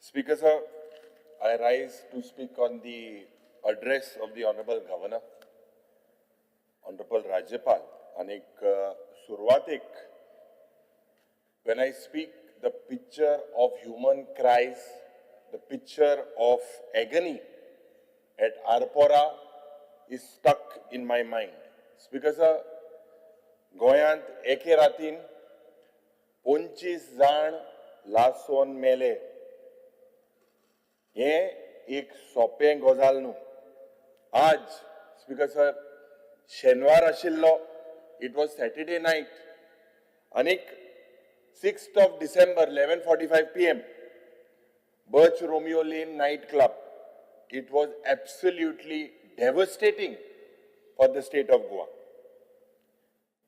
Speaker sir, I rise to speak on the address of the Honorable Governor, Honorable Rajyapal. When I speak, the picture of human cries, the picture of agony at Arpora is stuck in my mind. Speaker sir, गोंयांत एके रातीन 25 जाण लासोन मेले. हे एक सोपें गजाल न्हू. आज speaker sir शेनवार आशिल्लो, इट वॉज सॅटर्डे नायट, आनीक 6th of December 11:45 PM Birch Romeo Lane night club. It was absolutely devastating for the state of Goa.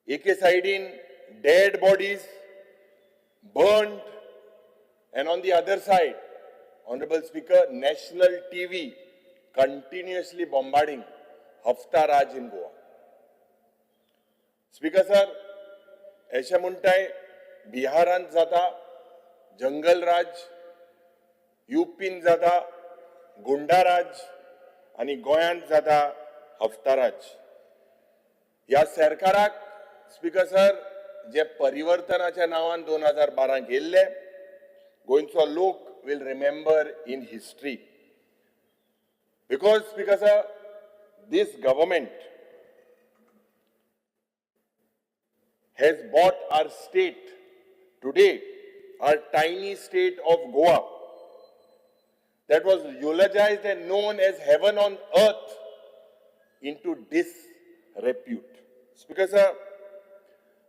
एक side in dead bodies burned, and on the other side, Honorable Speaker, national TV continuously bombarding Hafta Raj in Goa. Speaker sir, अशें म्हणटाय बिहारांत जाता जंगल राज, U pin जाता गुंडा राज, आनी गोंयांत जाता हफ्ता राज. ह्या सरकाराक स्पीकर सर जे परिवर्तनाच्या नांवान 2012 गेल्ले, गोंयचो लोक will remember in history. Because, Speaker sir, this government has bought our state today, our tiny state of Goa, that was eulogized and known as heaven on earth, into disrepute. Speaker sir,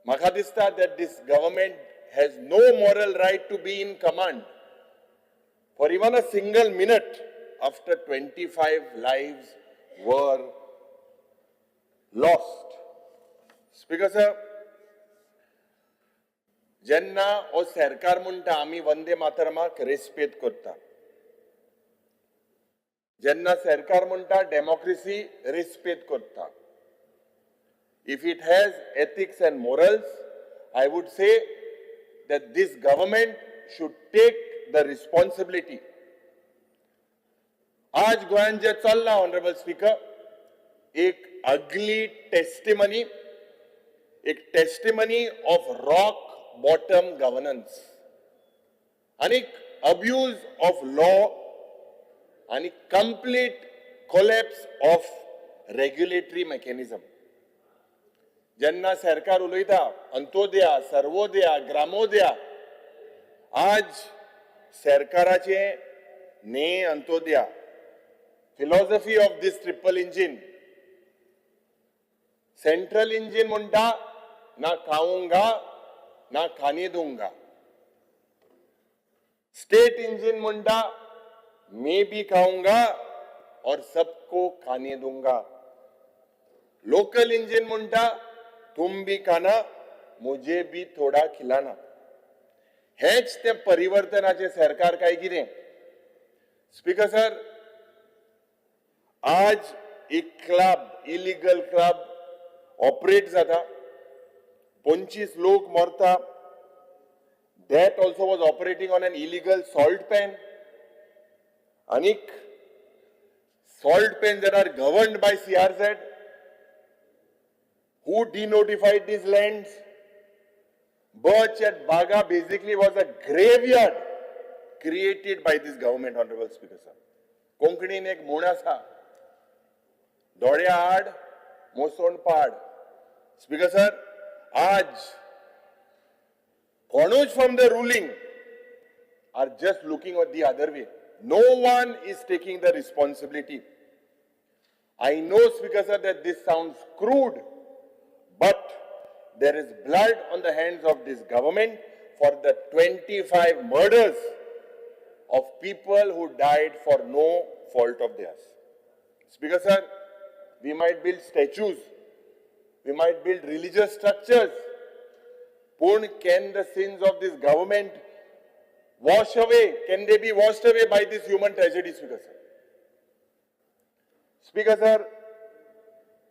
म्हाका दिसता that this government has no moral right to be in command for even a single minute after 25 lives were lost. Speaker sir, जेन्ना हो सरकार म्हणटा आमी वंदे मातरमाक रेस्पेद करता, जेन्ना सरकार म्हणटा डेमोक्रेसी रेस्पेद करता, if it has ethics and morals, I would say that this government should take the responsibility. आज गोंयांत जे चल्ला, ऑनरेबल स्पीकर, एक ugly testimony, एक testimony of rock bottom governance, आणि abuse of law, आणि complete collapse of regulatory mechanism. जेन्ना सरकार उलयता अंत्योदया, सर्वोदया, ग्रामोदया, आज सरकाराचे ने Antyodaya, philosophy of this triple engine, central engine म्हणटा ना खाऊंगा ना खाने दूंगा, स्टेट इंजिन म्हणटा मैं भी खाऊंगा और सबको खाने दूंगा, लोकल इंजिन म्हणटा तुम भी खाना मुझे भी थोड़ा खिलाना. हेच ते परिवर्तनाचे सरकार काय कितें? स्पीकर सर, आज एक क्लब, इलिगल क्लब ऑपरेट जाता, 25 लोक मरता. That also was operating on an illegal salt pan. Anik, salt pans that are governed by CRZ. Who denotified these lands? Birch at Baga basically was a graveyard created by this government, Honorable Speaker sir. कोंकणीन एक म्हण आसा, दोळ्या आड मोसोण पाड. Speaker sir, आज कोणूच from the ruling are just looking at the other way. No one is taking the responsibility. I know, Speaker sir, that this sounds crude, but there is blood on the hands of this government for the 25 murders of people who died for no fault of theirs. Speaker sir, we might build statues, we might build religious structures, but can the sins of this government wash away? Can they be washed away by this human tragedy, Speaker sir? Speaker sir,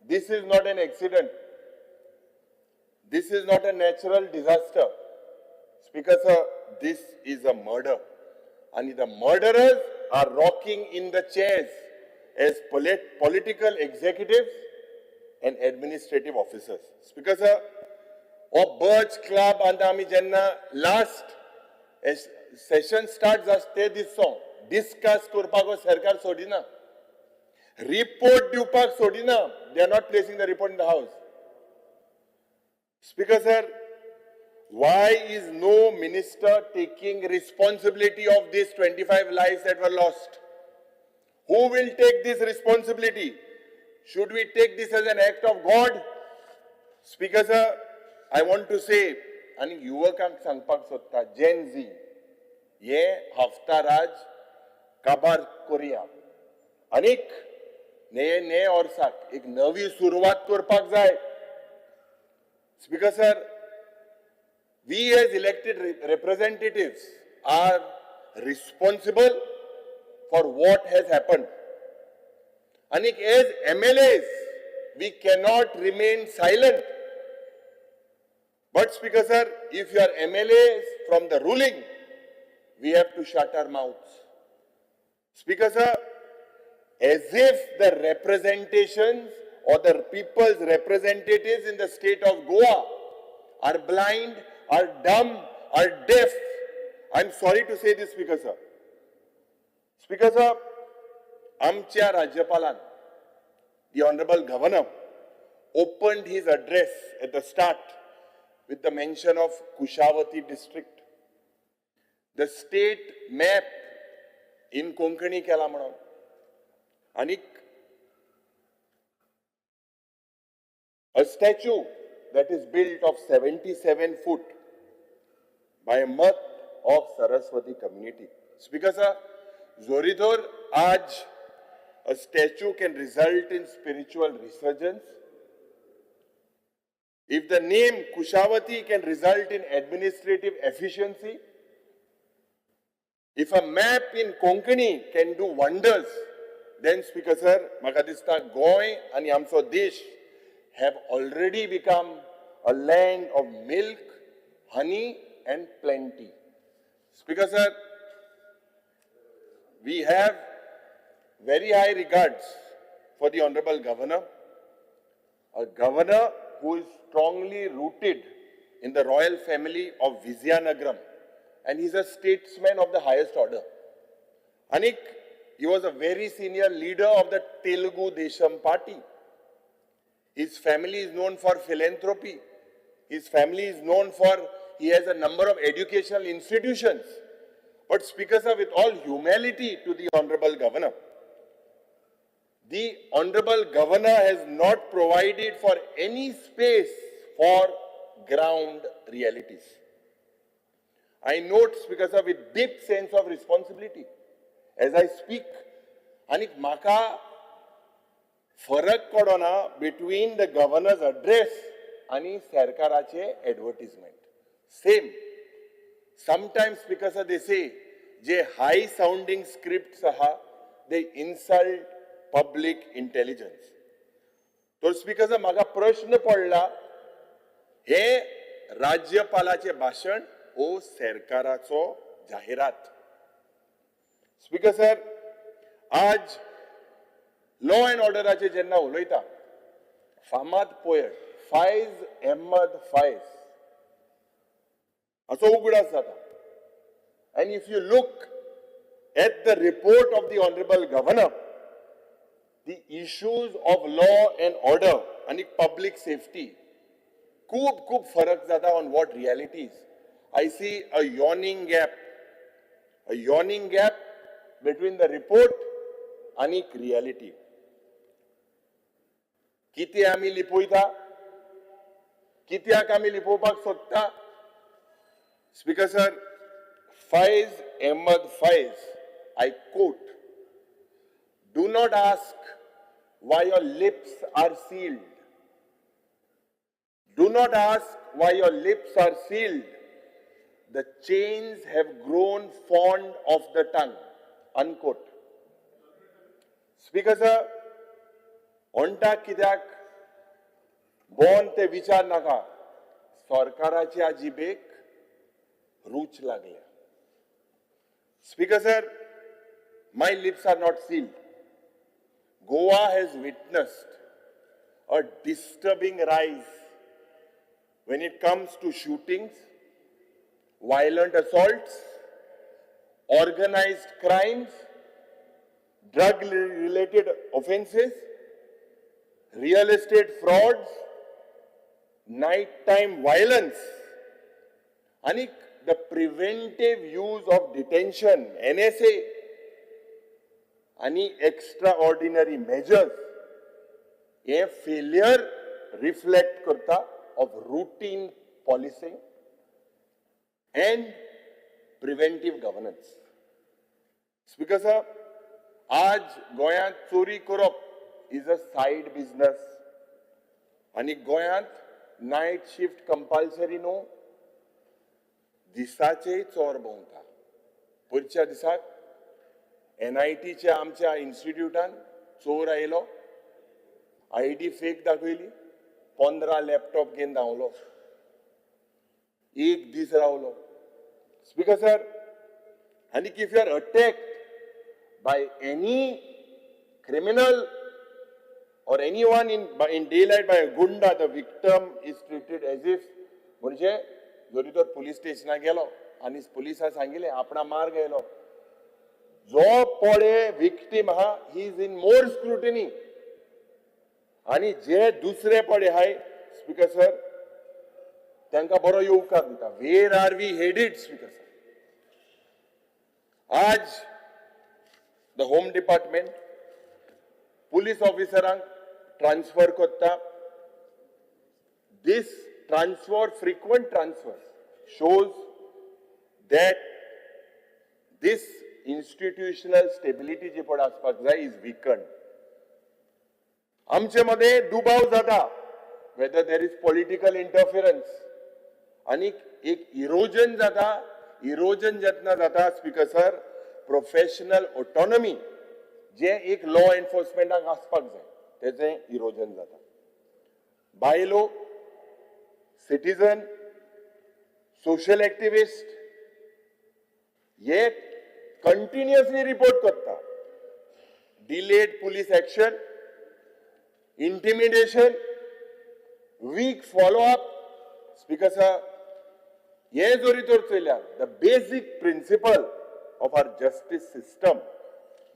this is not an accident. This is not a natural disaster. Speaker sir, this is a murder. and the murderers are rocking in the chairs as political executives and administrative officers. Speaker sir, or Birch Club and Ami Jenna last as session starts as te this song discuss kurpago sarkar sodina. Report dupak sodina. They are not placing the report in the house. Speaker sir, why is no minister taking responsibility of these 25 lives that were lost? Who will take this responsibility? Should we take this as an act of God? Speaker sir, I want to say, आणि युवकांक सांगपाक सोदता, Gen Z, ये हफ्ता राज काबार Korea. अनेक नये वर्साक एक नवी सुरवात करपाक जाय. Speaker sir, we as elected representatives are responsible for what has happened. And as MLAs, we cannot remain silent. But Speaker sir, if you are MLAs from the ruling, we have to shut our mouths. Speaker sir, as if the representations or the people's representatives in the state of Goa are blind, are dumb, are deaf. I'm sorry to say this, Speaker sir. Speaker sir, Amcha Rajyapalan, the Honorable Governor, opened his address at the start with the mention of Kushavati district. The state map in Konkani kela म्हणून. And a statue that is built of 77 foot by a mutt of Saraswati community. Speaker sir, Zoridor Aj, a statue can result in spiritual resurgence. If the name Kushavati can result in administrative efficiency, if a map in Konkani can do wonders, then Speaker sir, म्हाका दिसता गोंय आनी आमचो देश have already become a land of milk, honey and plenty. Speaker sir, we have very high regards for the Honorable Governor, a governor who is strongly rooted in the royal family of Vizianagaram, and he's a statesman of the highest order. Anik, he was a very senior leader of the Telugu Desam party. His family is known for philanthropy. His family is known for, he has a number of educational institutions. But Speaker sir, with all humility to the Honorable Governor, the Honorable Governor has not provided for any space for ground realities. I note, Speaker sir, with deep sense of responsibility as I speak, anik maka farak kodona between the governor's address and Sarkarache advertisement. Same. Sometimes, Speaker sir, they say, je high sounding scripts aha, they insult public intelligence. So, Speaker sir, maga prashna padla, he Rajyapalache भाषण o सरकाराचो जाहिरात. Speaker sir, आज law and order आचे जेन्ना उलयता, फामाद poet Faiz Ahmed Faiz असो उगडास जाता. And if you look at the report of the Honorable Governor, the issues of law and order and public safety, खूप फरक जाता on what reality is. I see a yawning gap between the report and reality. किती आमी लिपोयता, कित्याक आमी लिपोवपाक सोदता. Speaker sir, Faiz Ahmed Faiz, I quote, do not ask why your lips are sealed. Do not ask why your lips are sealed. The chains have grown fond of the tongue. Unquote. Speaker sir, onta कित्याक bone ते विचार नाका, सरकाराच्या जिबेक रूच लागल्या. Speaker sir, my lips are not sealed. Goa has witnessed a disturbing rise when it comes to shootings, violent assaults, organized crimes, drug-related offenses, real estate frauds, nighttime violence, and the preventive use of detention, NSA, and extraordinary measures, a failure reflect करता of routine policing and preventive governance. Speaker sir, आज गोंयांत चोरी करप is a side business. आणि गोंयांत night shift compulsory न्हू, दिसाचेय चोर भोंवता. पुढच्या दिसाक NITच्या आमच्या इन्स्टिट्यूटान चोर आयलो, ID फेक दाखयली, 15 लॅपटॉप घेवन धांवलो, एक दीस रावलो. Speaker sir, and if you are attacked by any criminal or anyone in daylight by a gunda, the victim is treated as if म्हणजे जरी तो पुलिस स्टेशनाक गेलो आनी पुलिसां सांगिल्लें आपणा मार गेलो, जो पळे विक्टीम आहा he is in more scrutiny, आणि जे दुसरे पळे हाय स्पीकर सर तांकां बरो येवकार दिता. Where are we headed speaker sir? आज द होम डिपार्टमेंट पुलिस ऑफिसरांक ट्रांसफर करता. This transfer, frequent transfers, shows that this institutional stability जी पड आसपाक जाय is weakened. आमचे मध्ये दुबाव जाता, whether there is political interference, आणि एक इरोजन जाता. इरोजन जेतना जाता स्पीकर सर, प्रोफेशनल ऑटोनॉमी जे एक लॉ एन्फोर्समेंटाक आसपाक जाय तेजें इरोजन जाता. बायलो, सिटीजन, सोशल एक्टिविस्ट ये कंटिन्युअसली रिपोर्ट करता. Delayed police action, intimidation, weak follow up. Speaker sir, ये जोरी तर चयल्यार the basic principle of our justice system,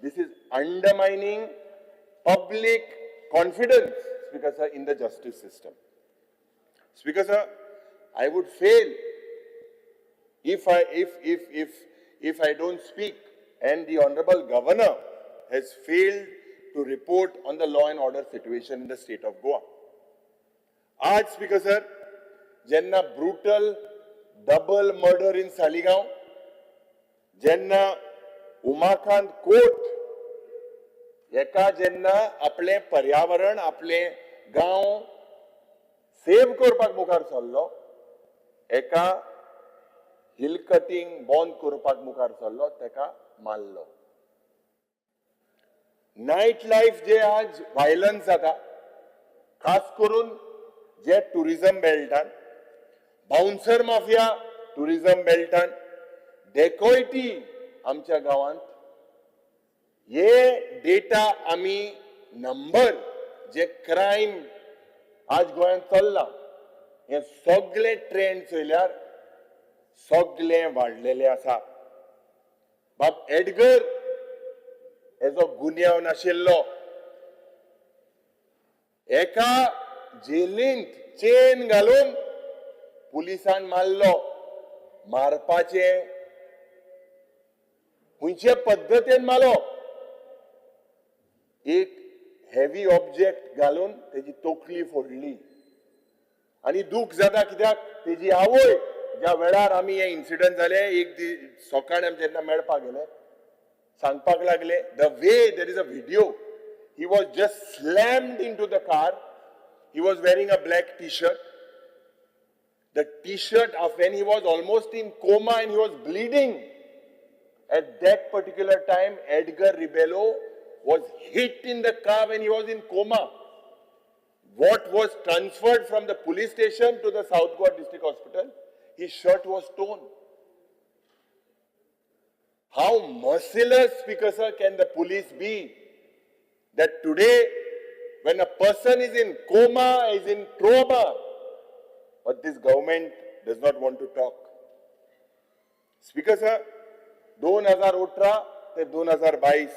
this is undermining public confidence, Speaker sir, in the justice system. Speaker sir, I would fail if I don't speak, and the Honorable Governor has failed to report on the law and order situation in the state of Goa. आज Speaker sir, jenna brutal double murder in Saligaon, जेन्ना Umakant coat एका जेन्ना आपले पर्यावरण, आपले गांव save करपाक मुखार सरलो, एका हिल कटिंग बंद करपाक मुखार सरलो, तेका मारलो. नाईट लाईफ जे आज व्हायलन्स जाता, खास करून जे टुरिझम बेल्टान, बाउन्सर माफिया टुरिझम बेल्टान, डेकोयटी आमच्या गावांत, हे डेटा आमी नंबर जे क्राइम आज गोंयांत चल्ला, हे सगळे ट्रेंड चयल्यार सगळे वाडलेले आसा. बाब एडगर हेजो गुन्यांव नाशिल्लो, एका जेलींत चेन घालून पुलिसान मारलो. मारपाचे खंयचे पद्धतीन मारलो, एक हेवी ऑब्जेक्ट घालून तेजी तोखली फोडली. आणि दुख जाता कित्याक तेजी आवय ज्या वेळार आमी हे इन्सिडंट जाले, एक सकाळी आमी जेन्ना मेळपाक गेले, सांगपाक लागले the way there is a video, he was just slammed into the car, he was wearing a black T shirt. The t-shirt of when he was almost in coma and he was bleeding. At that particular time, Edgar Ribello was hit in the car when he was in coma. What was transferred from the police station to the South Goa District Hospital, his shirt was torn. How merciless, Speaker sir, can the police be? That today, when a person is in coma, is in trauma, but this government does not want to talk. Speaker sir, 2018 ते 2022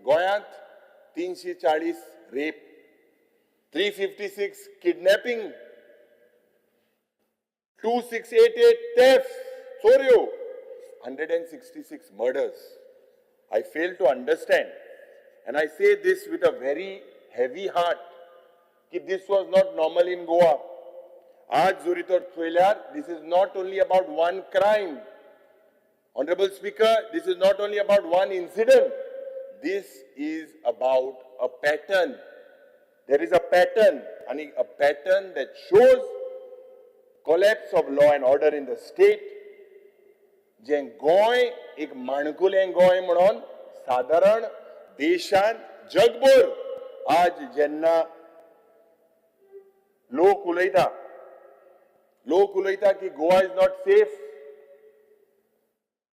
गोंयांत 340 rape, 356 kidnapping, 2688 thefts, चोऱ्यो, 166 murders. I fail to understand, and I say this with a very heavy heart, that this was not normal in Goa. Aaj jori tor choilyar, this is not only about one crime. Honorable Speaker, this is not only about one incident. This is about a pattern. There is a pattern, and a pattern that shows collapse of law and order in the state. जे गोंय एक माणकुलें गोंय म्हणून साधारण देशांत जगभर आज जेन्ना लोक उलयता की Goa is not safe.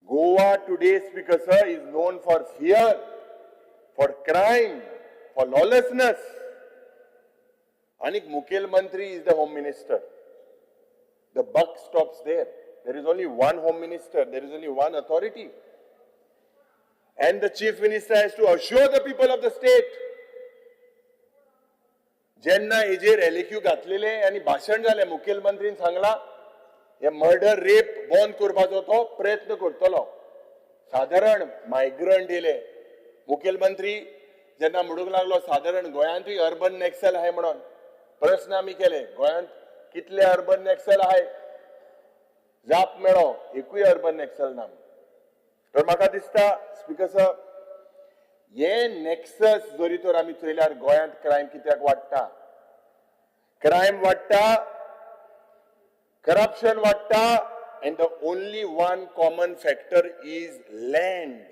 Goa today, Speaker sir, is known for fear, for crime, for lawlessness. Anik Mukhel Mantri is the Home Minister. The buck stops there. There is only one Home Minister. There is only one authority. And the Chief Minister has to assure the people of the state. जेन्ना हेजेर एलेक्यू घातलेले आनी भाशण जालें मुखेल मंत्रीन सांगला हे murder rape बंद करपाचो तो प्रयत्न करतलो. साधारण मायग्रंट येले, मुखेल मंत्री जेन्ना म्हणूंक लागलो साधारण गोंयांतूय अर्बन नॅक्सल आहाय म्हणून प्रश्न आमी केले, गोंयांत कितले अर्बन नॅक्सल आहाय? जाप मेळो एकूय अर्बन नॅक्सल ना. तर म्हाका दिसता स्पीकर सर, हे नॅक्सस जरी तर आमी चयल्यार गोंयांत क्रायम कित्याक वाडटा? क्रायम वाडटा, corruption vatta, and the only one common factor is land.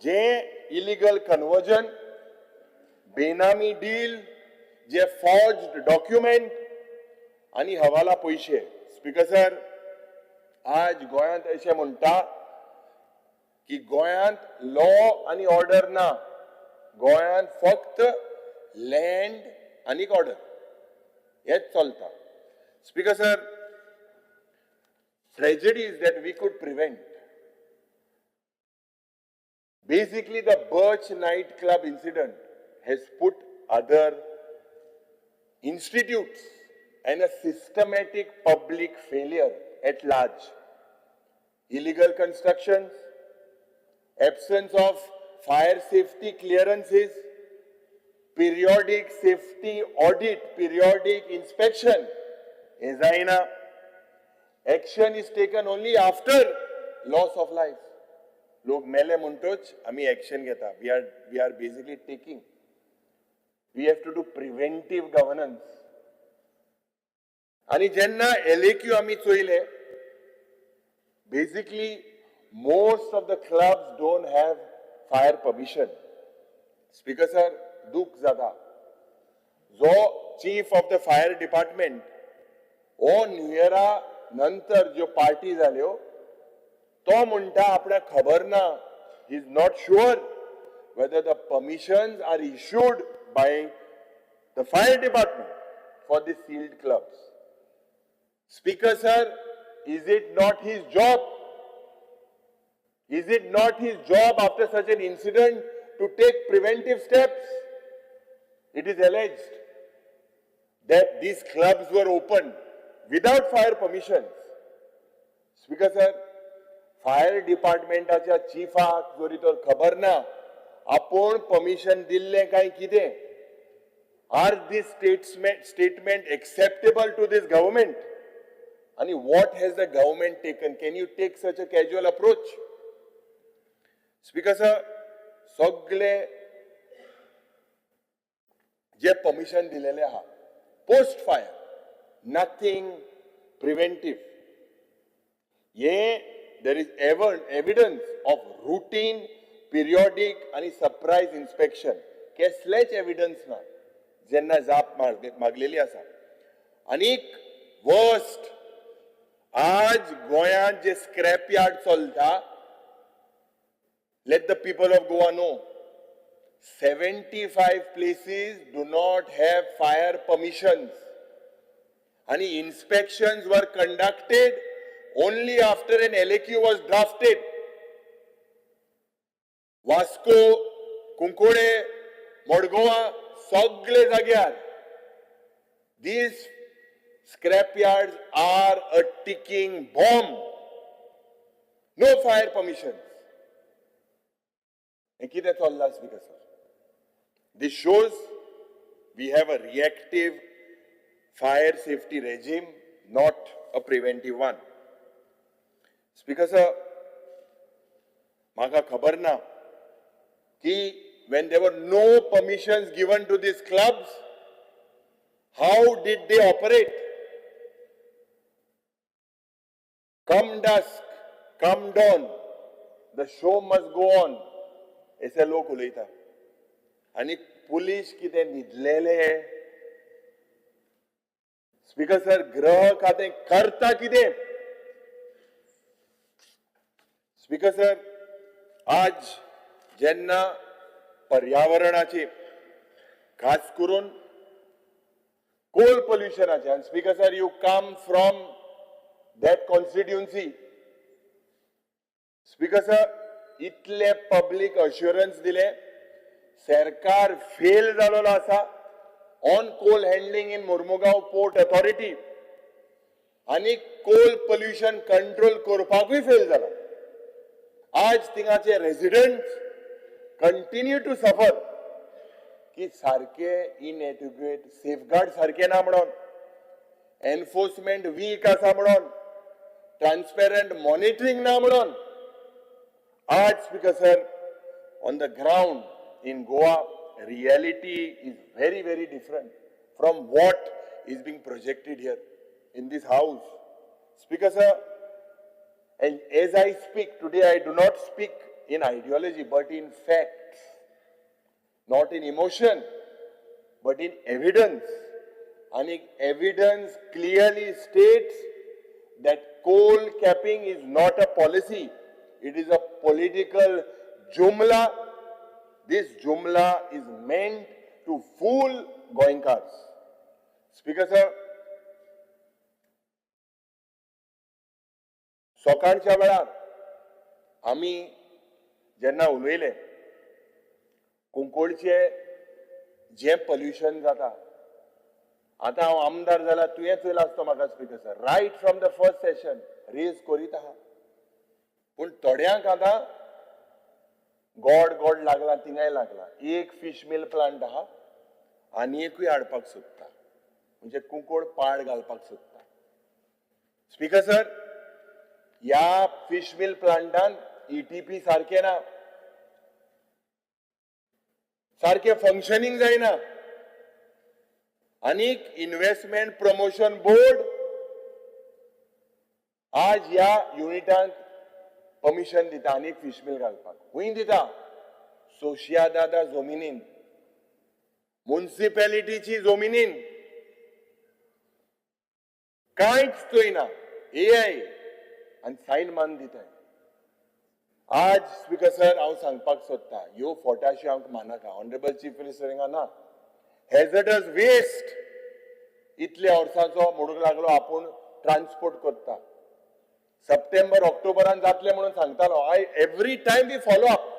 J illegal conversion, बेनामी deal, जे forged document आणि हवाला पैसे. स्पीकर सर, आज गोंयांत अशें म्हणटा की गोंयांत लॉ आणि ऑर्डर ना, गोंयांत फक्त लँड आणि ऑर्डर हेच चलता. Speaker sir, tragedies that we could prevent. Basically, the Birch nightclub incident has put other institutes and a systematic public failure at large. Illegal constructions, absence of fire safety clearances, periodic safety audit, periodic inspection. Action is taken only after loss of life. लोक मेले म्हणटोच आमी action घेता. We are basically taking. We have to do preventive governance. आणि जेन्ना LAQ आमी चोयले, basically most of the clubs don't have fire permission. Speaker sir, दुख जाता. जो chief of the fire department ओ न्यू इयरा नंतर ज्यो पार्टी जाल्यो तो म्हणटा आपल्याक खबर ना, he is not sure whether the permissions are issued by the fire department for the sealed clubs. Speaker sir, is it not his job? Is it not his job after such an incident to take preventive steps? It is alleged that these clubs were opened without fire permissions. Speaker sir, fire departmentaच्या चीफाक जरी तर खबर ना आपण permission दिल्ले काय कितें. Are this statement acceptable to this government? And what has the government taken? Can you take such a casual approach? Speaker sir, सगळे जे permission दिलेले आहा post fire, nothing preventive. There is evidence of routine, periodic and surprise inspection. कसलेच evidence ना जेन्ना जाप मागलेली आसा. आनीक worst, आज गोंयांत जे स्क्रॅप यार्ड चलता Let the people of Goa know, 75 places do not have fire permissions. And inspections were conducted only after an LAQ was drafted. Vasco, Kunkode, Modgoa, Sogle Zagyar. These scrapyards are a ticking bomb. No fire permissions. This shows we have a reactive fire safety regime, not a preventive one. Speaker sir, maka khabar na ki when there were no permissions given to these clubs, how did they operate? Come dusk, come dawn, the show must go on. ऐसे लोक उलयता आनी police कितें न्हिदलेले speaker sir गृह खातें करता कितें speaker sir आज जेन्ना पर्यावरणाची खास करून कोल पोल्युशनाचे आनी speaker sir you come from that constituency. Speaker sir, इतले public assurance दिले, सरकार fail झालेलो आसा on coal handling in Mormugaon Port Authority आणि coal pollution control करपाकूय fail जाला. आज थिंगाचे residents continue to suffer की सारखे inadequate safeguard सारखे ना म्हणून, enforcement weak आसा म्हणून, transparent monitoring na म्हणून. आज speaker sir, on the ground in Goa, reality is very, very different from what is being projected here in this house. Speaker sir, and as I speak today, I do not speak in ideology, but in facts, not in emotion, but in evidence. And evidence clearly states that coal capping is not a policy. It is a political jumla. This jumla is meant to fool Goenkars. Speaker sir, सकाळच्या वेळार आमी जेन्ना उलयले कुंकोळचे जे pollution जाता आता हांव आमदार जाला तुवेंच चोयला आसतो म्हाका speaker sir right from the first session raise करीत आहा पूण थोड्यांक आतां गोड लागला थिंगाय लागला एक फिश मिल प्लांट आहा आनी एकूय हाडपाक सोदता म्हणजे कुंकोळ पाड घालपाक सोदता स्पीकर सर ह्या फिश मिल प्लांटान ETP सारखे ना सारखे फंक्शनिंग जायना अनेक इन्व्हेस्टमेंट प्रमोशन बोर्ड आज ह्या युनिटांक परमिशन दिता अनेक फिश मिल घालपाक हुंय दिता सोशियादादा जमिनीन म्युनिसिपॅलिटीची जमिनीन कांयच चोयना AI आणि सायन मान दिताय आज स्पीकर सर हांव सांगपाक सोदता ह्यो फोटाशी हांव मानाका ऑनरेबल चीफ मिनिस्टर हिंगा ना हेझडस वेस्ट इतल्या वर्सांचो म्हणूंक लागलो आपूण ट्रान्सपोर्ट करता सप्टेंबर ऑक्टोबरान जातले म्हणून सांगतालो every time we follow up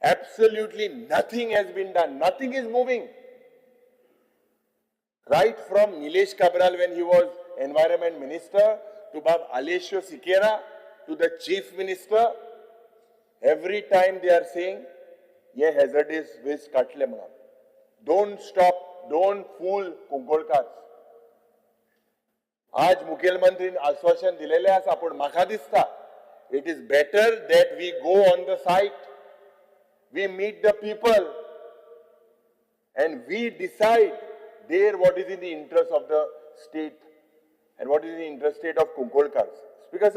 absolutely nothing has been done nothing is moving right from Nilesh Cabral when he was environment minister to Bab Alessio Siqueira to the chief minister every time they are saying ye hazardous waste katle म्हणून don't stop don't fool कुंकोळकार्स आज मुख्यमंत्रीन आश्वासन दिलेले आसा पण म्हाका दिसता it is better that we go on the site we meet the people and we decide there what is in the interest of the state and what is in the interest of Kunkolkars. Because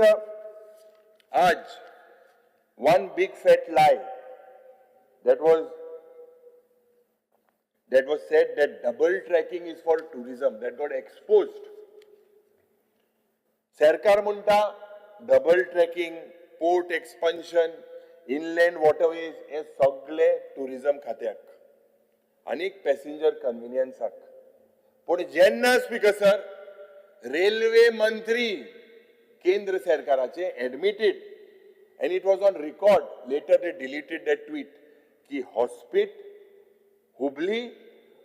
आज one big fat lie that was said that double tracking is for tourism that got exposed. सरकार म्हणता double tracking port expansion, inland waterways हे सगळे tourism खात्याक आणि passenger कन्व्हिनियन्साक. पण जेन्ना speaker sir railway मंत्री केंद्र सरकाराचे admitted and it was on record, later they deleted that tweet, की हॉस्पिट, हुबली,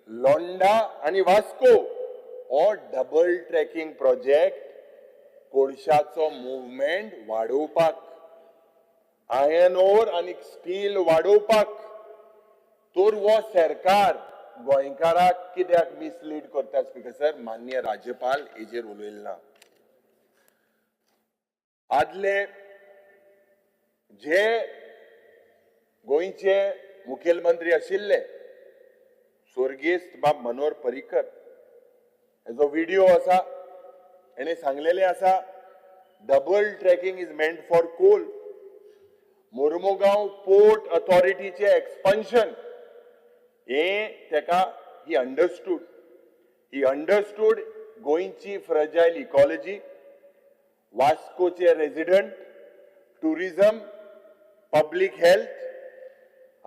लोंडा आणि वास्को हो डबल ट्रॅकिंग प्रोजेक्ट कोळशाचो मुवमेंट वाडोवपाक, आयर्न ओर आणि स्टील वाडोवपाक, तर वो सरकार गोंयकाराक कित्याक मिसलीड करता स्पीकर सर? माननीय राज्यपाल हेजेर उलयले ना. आदले जे गोंयचे मुखेलमंत्री आशिल्ले स्वर्गीय बाब मनोहर पर्रीकर, हेजो व्हिडिओ आसा, हेणे सांगलेले आसा double tracking is meant for coal. Mormugao port अथॉरिटीचे एक्सपान्शन हे तेका ही अंडरस्टूड गोंयची फ्रजाईल इकॉलॉजी, वास्कोचे रेजिडेंट, टुरिझम, पब्लिक हेल्थ.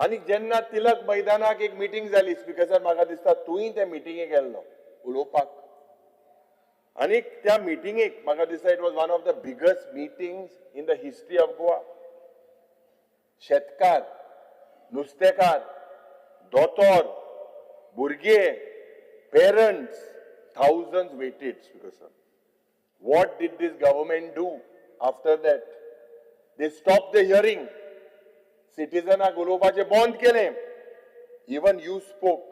आणि जेन्ना तिलक मैदानाक एक मिटींग जाली स्पीकर सर, म्हाका दिसता तूंय त्या मिटिंगेक गेल्लो उलोवपाक. आणि त्या मिटिंगेक म्हाका दिसता it was one of the biggest meetings in the history of Goa. शेतकार, नुस्तेकार, दोतोर, भुरगे, parents, thousands waited speaker sir. What did this government do after that? They stopped the hearing. Citizens उलोवपाचे बंद केले. Even you spoke.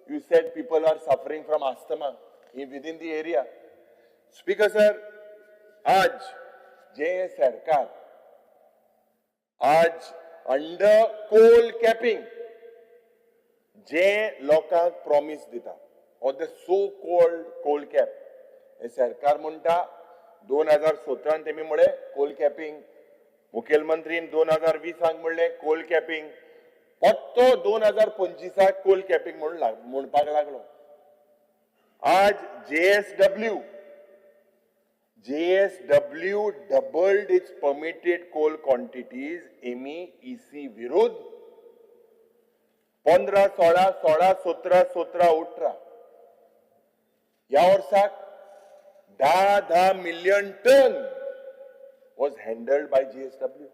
You said people are suffering from asthma within the area. Speaker sir, आज जे सरकार आज under कोल capping जे लोकांक promise दिता, or the so called coal cap, हे सरकार म्हणटा 2017 तेमी म्हळे कोल कॅपिंग, मुखेलमंत्रीन 2020 म्हणले कोल कॅपिंग, फक्त 2025 कोल कॅपिंग म्हणपाक लागलो. आज JSW doubled its permitted coal quantities MEEC विरुद्ध 15, 16, 16, 17, 17, 18 या वर्साक 10 million ton was handled by JSW.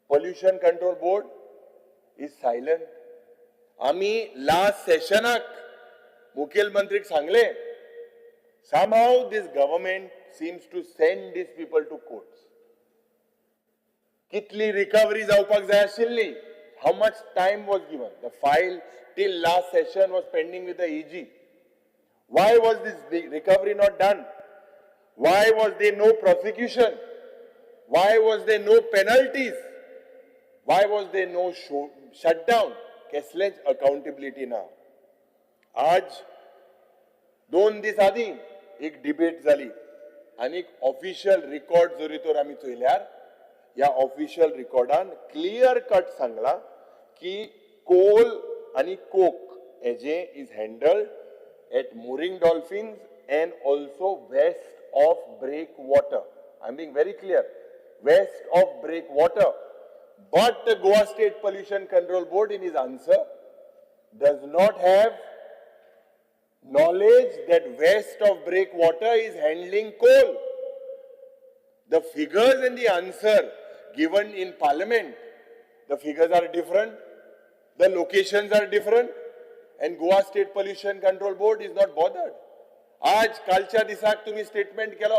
Pollution Control Board is silent. आम्ही लास्ट सेशनाक मुखेलमंत्रीक सांगले, somehow this government seems to send these people to courts. कितली रिकवरी जावपाक जाय आशिल्ली? How much time was given? The file till last session was pending with the EG. Why was this recovery not done? Why was there no prosecution? Why was there no penalties? Why was there no shutdown? Cashless accountability now. आज 2 दीस आदी एक debate जाली आणि official record जरी तर आम्ही चोयल्यार या official रिकॉर्डान clear cut Sangla की कोल आणि कोक हेजे is handheld at mooring dolphins and also west of breakwater. I'm being very clear, west of breakwater. But the Goa State Pollution Control Board in his answer does not have knowledge that west of breakwater is handling coal. The figures in the answer given in parliament, the figures are different, the locations are different, and Goa State Pollution Control Board is not bothered. आज कालच्या दिसाक तुम्ही statement केलो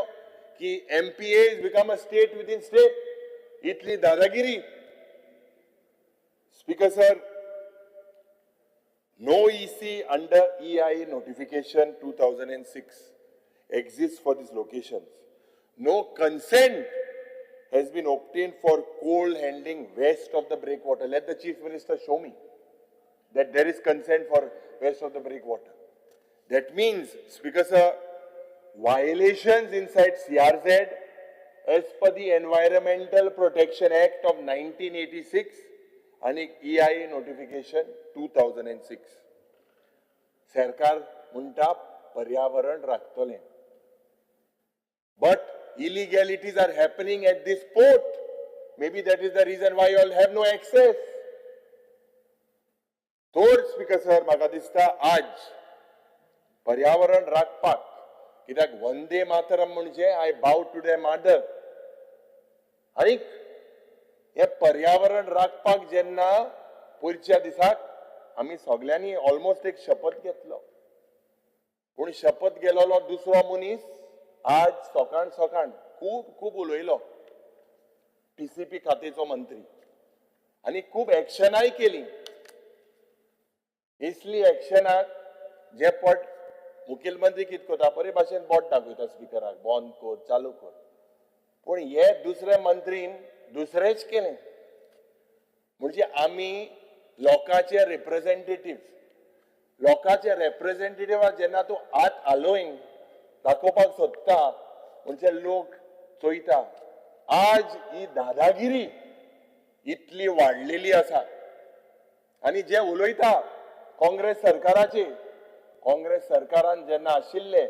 की MPA has become a state within state. इतली दादागिरी. Speaker sir, no EC under EIA notification 2006 exists for these locations. No consent has been obtained for coal handling west of the breakwater. Let the Chief Minister show me that there is consent for west of the breakwater. That means, Speaker sir, violations inside CRZ as per the Environmental Protection Act of 1986 and EIA notification 2006. सरकार म्हणटा पर्यावरण राखतले. But illegalities are happening at this port. Maybe that is the reason why you all have no access. तोच speaker sir म्हाका दिसता आज पर्यावरण राखपाक कित्याक वंदे मातरम म्हणजे आय बाव टू द मदर आनी हे पर्यावरण राखपाक जेन्ना पयरच्या दिसाक आमी सगळ्यांनी ऑलमोस्ट एक शपथ घेतलो पूण शपथ गेलोलो दुसरो मनीस आज सकाळ सकाळ खूब खूब उलयलो टीसीपी खात्याचो मंत्री आनी खूब एक्शनाय केली इसली एक्शनाक जे पट मुखेलमंत्री कितें करता बरे भाशेन बोट दाखयता स्पिकराक बंद कर चालू कर पूण हे दुसरे मंत्रीन दुसरेच केलें म्हणजे आमी लोकांचे रिप्रेझेंटेटिव्ह जेन्ना तूं हात हालोवन दाखोवपाक सोदता म्हणजे लोक चोयता आज ही दादागिरी इतली वाडलेली आसा आनी जे उलयता काँग्रेस सरकारान जेन्ना आशिल्ले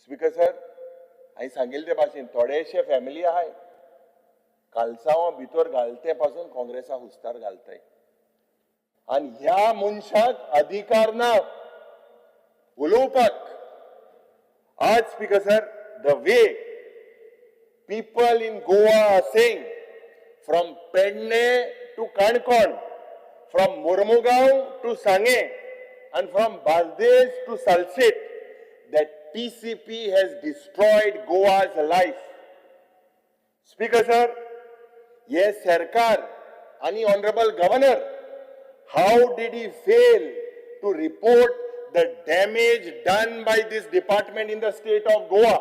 स्पीकर सर हांवें सांगिल्ले ते भाशेन थोडेशे फॅमिली आहाय कालसांव भितर घालते पासून काँग्रेसा हुस्तार घालताय आनी ह्या मनशाक अधिकार ना उलोवपाक आज speaker sir the way people in Goa are saying from Pedne to Kankon, from Mormugaon to Sange and from Bardesh to Salsit that TCP has destroyed Goa's life. Speaker sir, yes Sarkar and Honorable Governor, how did he fail to report the damage done by this department in the state of Goa?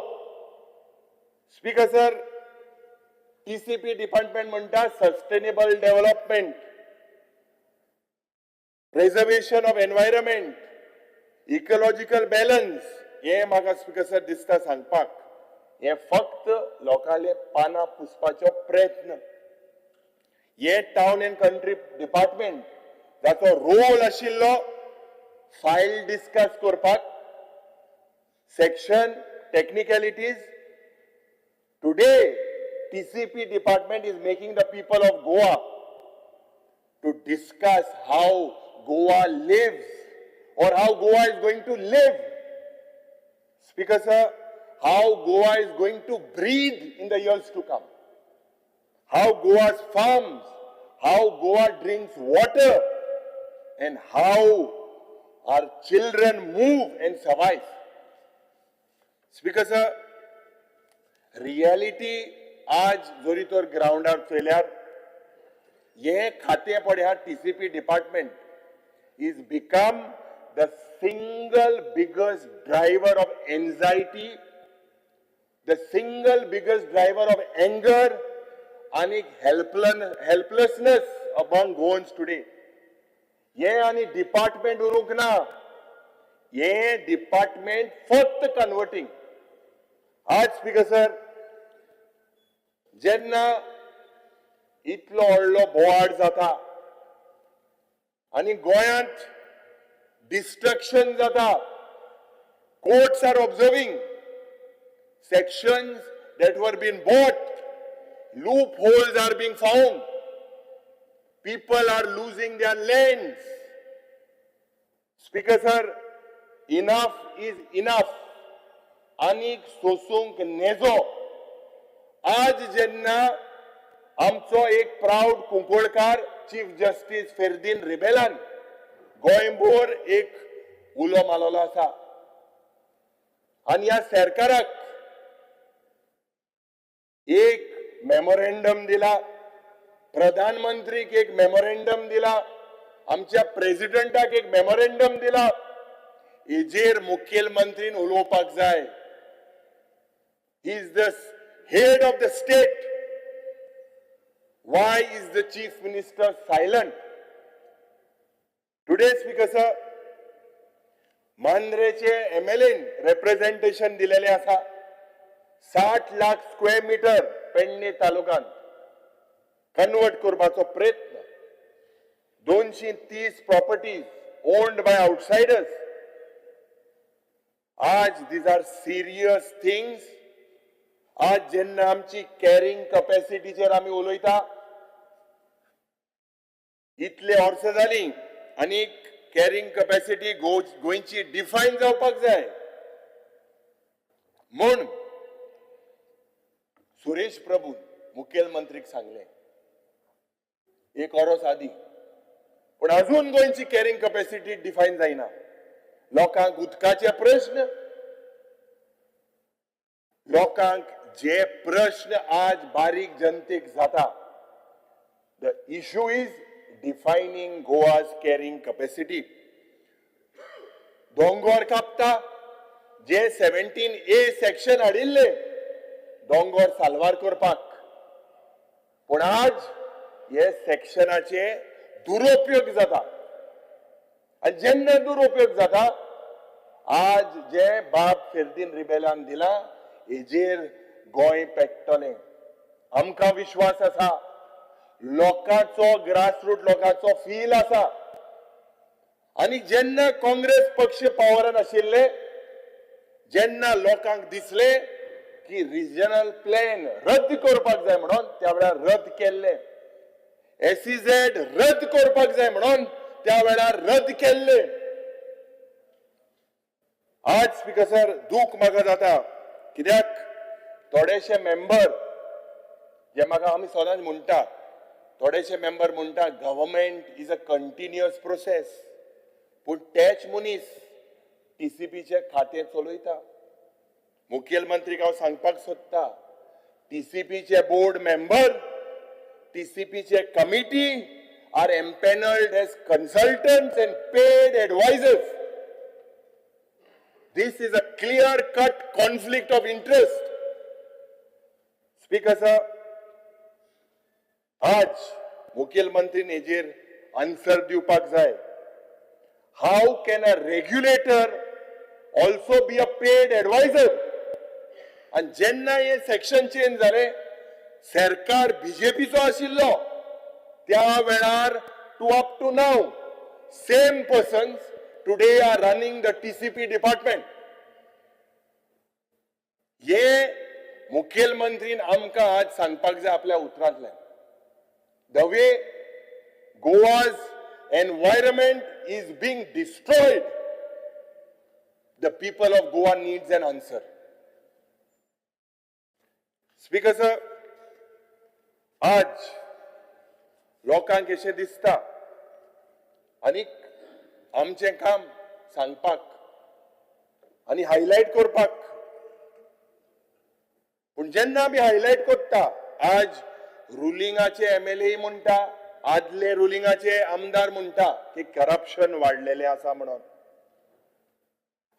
Speaker sir, TCP department म्हणटा sustainable development, preservation of environment, ecological balance. हे म्हाका speaker sir दिसता सांगपाक हे फक्त लोकांले पानां पुसपाचो प्रयत्न. हे town and country department जाचो role आशिल्लो file discuss करपाक section technicalities. Today, TCP department is making the people of Goa to discuss how Goa lives or how Goa is going to live. Speaker sir, how Goa is going to breathe in the years to come. How Goa's farms, how Goa drinks water and how our children move and survive. Speaker sir, reality आज जोरी तर ग्राउंडार चयल्यार हे खाते पळय TCP department is become the single biggest driver of anxiety, the single biggest driver of anger आणि helplessness among Goans today. हे आनी department उरूंक ना, हे department फक्त कन्वर्टिंग. आज स्पीकर सर जेन्ना इतलो व्हडलो बोवाळ जाता आणि गोंयांत डिस्ट्रक्शन जाता, courts are observing sections that were being bought, loopholes are being found, people are losing their lands. Speaker sir, enough is enough. आनीक सोसूंक नेजो. आज जेन्ना आमचो एक प्राउड कुंकोळकार चीफ जस्टिस फेर्दीन रिबेलान गोंयभर एक उलो मारलेलो आसा आनी ह्या सरकाराक एक मेमोरेंडम दिला, प्रधानमंत्रीक एक मेमोरेंडम दिला, आमच्या प्रेसिडेंटाक एक मेमोरेंडम दिला. हेजेर मुखेलमंत्रीन उलोवपाक जाय. He is the head of the state. Why is the chief minister silent? Today, Speaker sir, मांद्रेचे MLA representation दिलेले आसा 60 लाख स्क्वेअर मीटर पेडणे तालुक्यात कन्वर्ट करपाचो प्रयत्न. 230 properties owned by outsiders. आज these are serious things. आज जेन्ना आमची कॅरिंग कॅपॅसिटीचेर आमी उलयता, इतले वर्ष जाली आनी कॅरिंग कॅपॅसिटी गोंयची डिफायन जावपाक जाय म्हूण सुरेश प्रभून मुखेलमंत्रीक सांगले एक वर्स आदी, पण अजून गोंयची कॅरिंग कॅपॅसिटी डिफायन जायना. लोकांक उदकाचे प्रश्न, लोकांक जे प्रश्न आज बारीक जनतेक जाता, the issue is defining Goa's carrying capacity. दोंगर कापता, जे 17A सेक्शन हाडिल्ले दोंगर साल्वार करपाक, पण आज हे सेक्शनाचे दुरुपयोग जाता. आनी जेन्ना दुरुपयोग जाता, आज जे बाब फेर्तीन रिबेलान दिला हेजेर गोंय पेट्टलें. आमकां विश्वास आसा, लोकांचो ग्रासरूट लोकांचो फील आसा. आनी जेन्ना काँग्रेस पक्ष पावरान आशिल्ले, जेन्ना लोकांक दिसले की रिजनल प्लॅन रद्द करपाक जाय म्हणून त्या वेळार रद्द केल्ले, SEZ रद्द करपाक जाय म्हणून त्या वेळार रद्द केल्ले. आज स्पीकर सर दूख म्हाका जाता, कित्याक थोडेशे मेंबर जे म्हाका आमी सदांच म्हणटा, थोडेशे मेंबर म्हणटा government is a continuous process, पूण तेच मनीस TCPचे खातें चलयता. मुखेलमंत्रीक हांव सांगपाक सोदता, TCPचे बोर्ड मेंबर, TCPचे committee are empaneled as consultants and paid advisors. This is a clear-cut conflict of interest. Speaker sir, आज मुखेलमंत्रीन हेजेर आन्सर दिवपाक जाय. How can a regulator also be a paid advisor? And जेन्ना हे सेक्शन चेंज जाले, सरकार BJPचो आशिल्लो, त्या वेळार up to now, same persons today are running the TCP department. हे मुखेलमंत्रीन आमकां आज सांगपाक जाय आपल्या उतरांतल्यान. The way Goa's environment is being destroyed, the people of Goa needs an answer. Speaker sir, आज लोकांक अशें दिसता आनी आमचें काम सांगपाक आनी हायलायट करपाक, पूण जेन्ना आमी हायलायट करता, आज रुलिंगाचे MLA म्हणटा, आदले रुलिंगाचे आमदार म्हणटा की करप्शन वाडलेलें आसा म्हणून,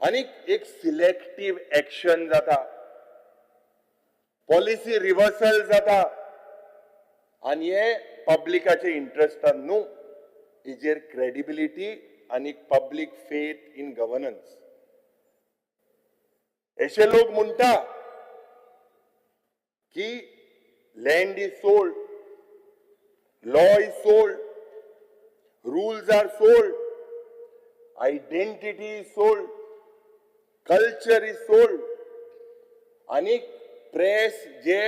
आनी एक सिलेक्टिव्ह एक्शन जाता, पॉलिसी रिव्हर्सल जाता, आनी हे पब्लिकाचे इंटरेस्टान न्हू, हेजेर क्रेडिबिलिटी आनी पब्लिक फेथ इन गव्हर्नन्स. अशे लोक म्हणटा की land is sold, law is sold, rules are sold, identity is sold, culture is sold, आणि प्रेस जे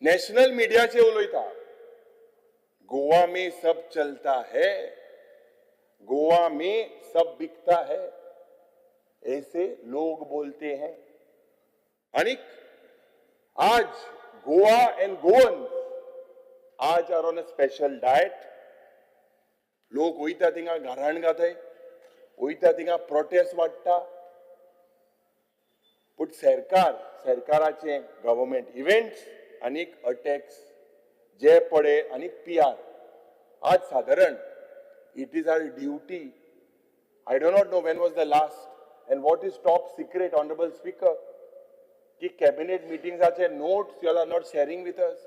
नेशनल मीडियाचे उलयता, गोवा में सब चलता है, गोवा में सब बिकता है, ऐसे लोग बोलते हैं. आणि आज गोवा एंड गोवन आज are on a special diet. लोक वयता थिंगा घराण घाताय, वयता थिंगा प्रोटेस्ट वाडटा, पूण सरकाराचे गव्हर्नमेंट इव्हेंट्स आनी अटॅक्स जे पडे आनी PR आज साधारण it is our duty. I do not know when was the last and what is top secret, honorable speaker, ki cabinet meetings ache notes you all are not sharing with us.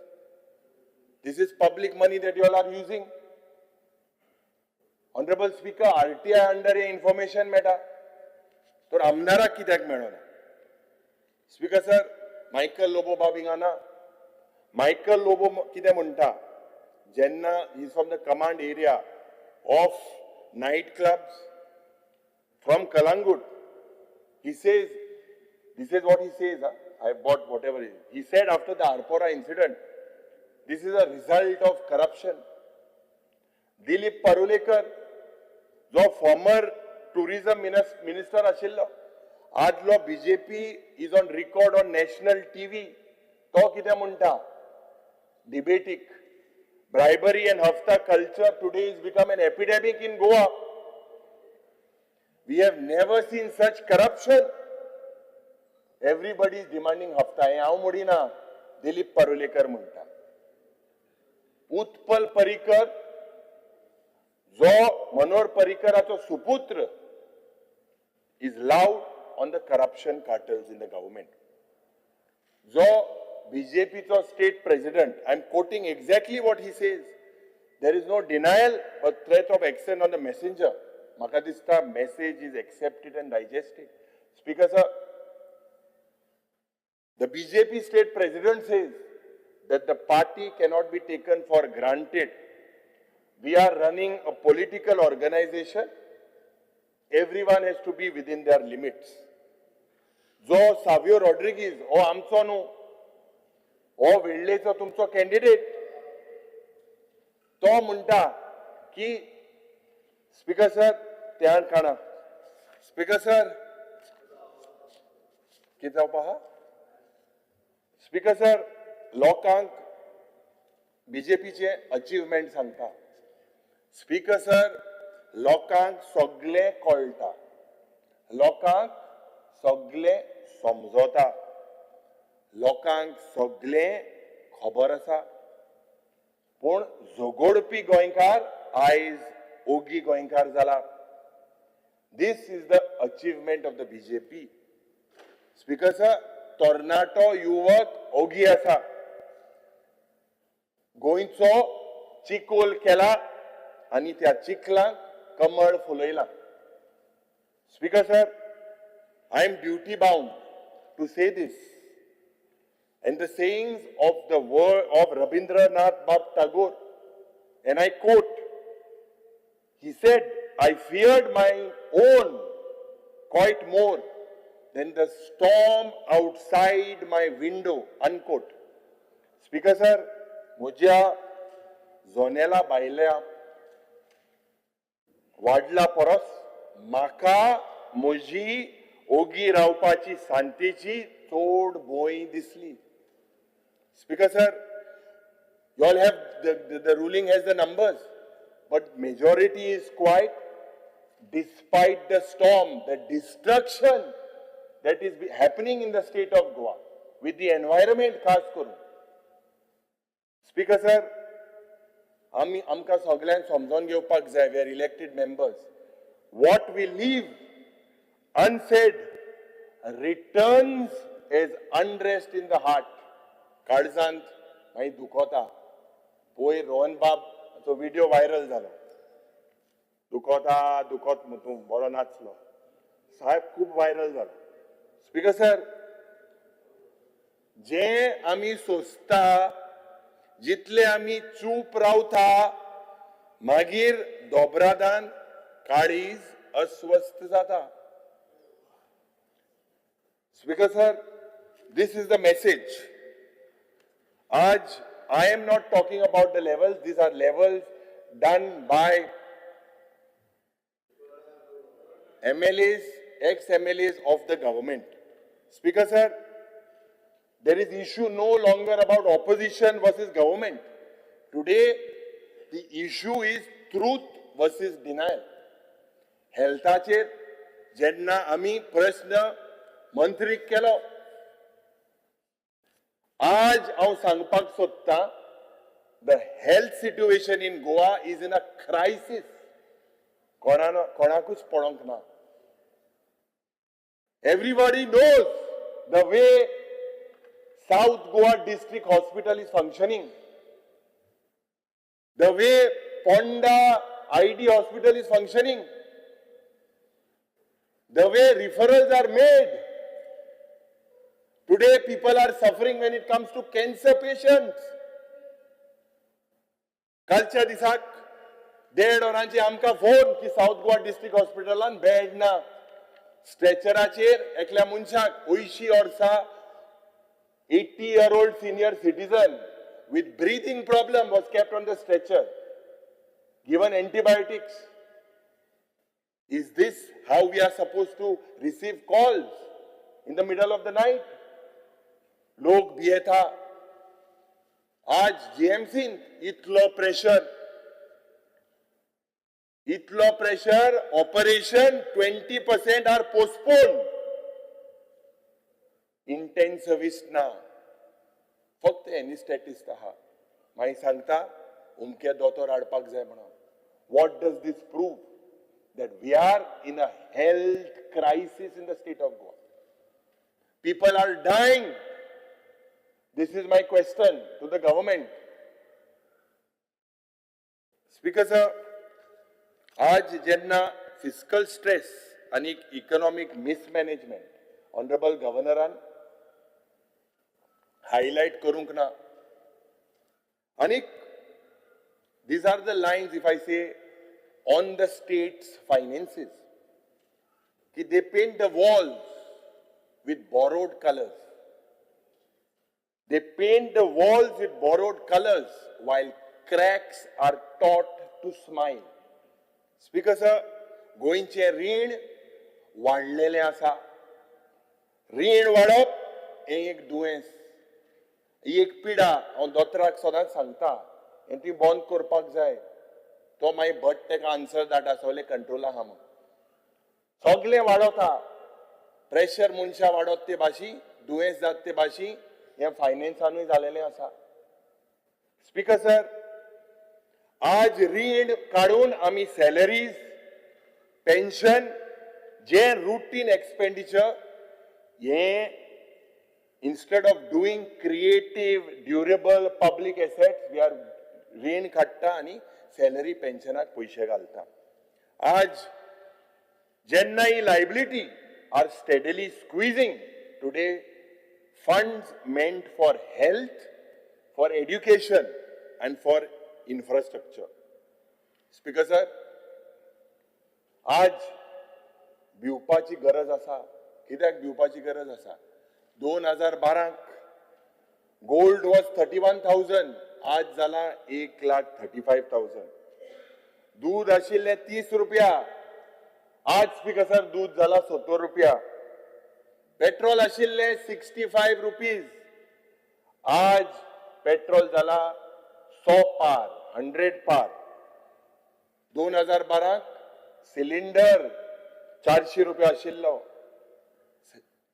This is public money that you all are using. Honorable speaker, RTI under a information meta तर आमदाराक कित्याक मेळना? Speaker sir, Michael Lobo बाबिंगाना, मायकल लोबो कितें म्हणटा, जेन्ना he from the command area of night clubs from Kalangut, he says, this is what he says, I bought whatever. He said after the Arpora incident, this is a result of corruption. Dilip Parulekar, जो former tourism minister आशिल्लो, आदलो BJP is on record on national TV. तो कितें म्हणटा? Debating. Bribery and hafta culture today has become an epidemic in Goa. We have never seen such corruption. Everybody is demanding hafta. हांव म्हणिना, दिलीप पारुलेकर म्हणटा. उत्पल पर्रीकर, जो मनोहर पर्रीकराचो सुपुत्र, is loud on the corruption cartels in the government. जो BJP's state president, I'm quoting exactly what he says. There is no denial or threat of action on the messenger. Maka dista message is accepted and digested. Speaker sir, the BJP state president says that the party cannot be taken for granted. We are running a political organization. Everyone has to be within their limits. जो Savio Rodriguez, हो आमचो न्हू, हो वेळ्ळेचो तुमचो candidate, तो म्हणटा की speaker sir त्यान काणा स्पीकर सर कितें जावपा आहा स्पीकर सर लोकांक बीजेपीचे अचिव्हमेंट सांगता स्पीकर सर लोकांक सगळें कळटा लोकांक सगळें समजता लोकांक सगळें खबर आसा पूण झगडपी गोंयकार आयज ओगी गोंयकार जाला this is the achievement of the BJP speaker sir तरणाटो युवक ओगी आसा गोंयचो चिकोल केला आनी त्या चिखलांक कमळ फुलयला speaker sir I am duty bound to say this and the sayings of the word of Rabindranath Tagore, and I quote, he said, I feared my own quite more than the storm outside my window, unquote. Speaker sir, mujya zonela bailya wadla poros, maka muji ogi raवपाची शांतीची चोड भोय दिसली Speaker sir, you all have the ruling has the numbers, but majority is quiet despite the storm, the destruction that is happening in the state of Goa with the environment khas karun. Speaker sir, amka सगळ्यांक समजून घेवपाक जाय, we are elected members. What we leave unsaid returns as unrest in the heart. काळजांत मागीर दुखोता पयर Rohan बाबचो video viral जालो दुखोता दुखोत तूं बरो नाचलो साहेब खूब व्हायरल जालो स्पीकर सर जे आमी सोंसता जितले आमी चूप रावता मागीर दोबरादान काळीज अस्वस्थ जाता speaker sir this is the message Aj, I am not talking about the levels. These are levels done by MLAs, ex-MLAs of the government. Speaker sir, there is issue no longer about opposition versus government. Today, the issue is truth versus denial. Healthacher, jenna ami prashna mantrik kelo. आज हांव सांगपाक सोदतां the health situation in Goa is in a crisis कोणाकूच पडोंक ना everybody knows the way south Goa district hospital is functioning the way Ponda ID hospital is functioning the way referrals are made. Today, people are suffering when it comes to cancer patients. कालच्या दिसाक 1.5 वरांची आमकां phone की south Goa district हॉस्पिटलान bed ना स्ट्रेचराचेर एकल्या मनशाक 80 वर्सां 80-year-old senior citizen with breathing problem was kept on the stretcher, given antibiotics. Is this how we are supposed to receive calls in the middle of the night? लोग भी था आज GMC इतलो pressure operation 20% are postpone intensivist ना फक्त एनिस्टेटिस्ट आहा मागीर सांगता उमके दोतोर हाडपाक जाय म्हणून. What does this prove? That we are in a health crisis in the state of Goa. People are dying. This is my question to the government. Speaker sir, आज जेन्ना fiscal stress आणि economic mismanagement honorable governoran highlight करूंक ना. आणि these are the lines, if I say, on the state's finances. They paint the walls with borrowed colors. They paint the walls with borrowed colors while cracks are taught to smile. Speaker sir, गोंयचे रीण वाडलेले आसा. रीण वाडप हे एक दुयेंस, ही एक पिडा. हांव दोतोराक सदांच सांगता आनी ती बंद करपाक जाय. तो मागीर भट तेका आन्सर धाडटा सगळे कंट्रोल आहा म्हणून. सगळे वाडोता प्रेशर मनशां वाडत ते भाशी, दुयेंस जात ते भाशी हे फायनान्सानूय जालेले आसा. स्पीकर सर, आज रीण काडून आमी सॅलरीज, पेन्शन जे रुटीन एक्सपेंडिचर हे instead of doing creative, durable public assets, we are रीण काडटा आणि सॅलरी पेन्शनाक पैसे घालता. आज जेन्ना ही liability are steadily squeezing today funds meant for health, for education and for infrastructure. Speaker sir, आज भिवपाची गरज आसा. कित्याक भिवपाची गरज आसा? 2012 गोल्ड वॉज 31,000, आज जाला 1,35,000. दूध आशिल्ले 30 रुपया, आज स्पीकर सर दूध जाला 70 रुपया. पेट्रोल आशिल्ले 65 रुपीज, आज पेट्रोल जाला 100 पार, 100 पार. 2012 सिलिंडर 400 रुपया आशिल्लो,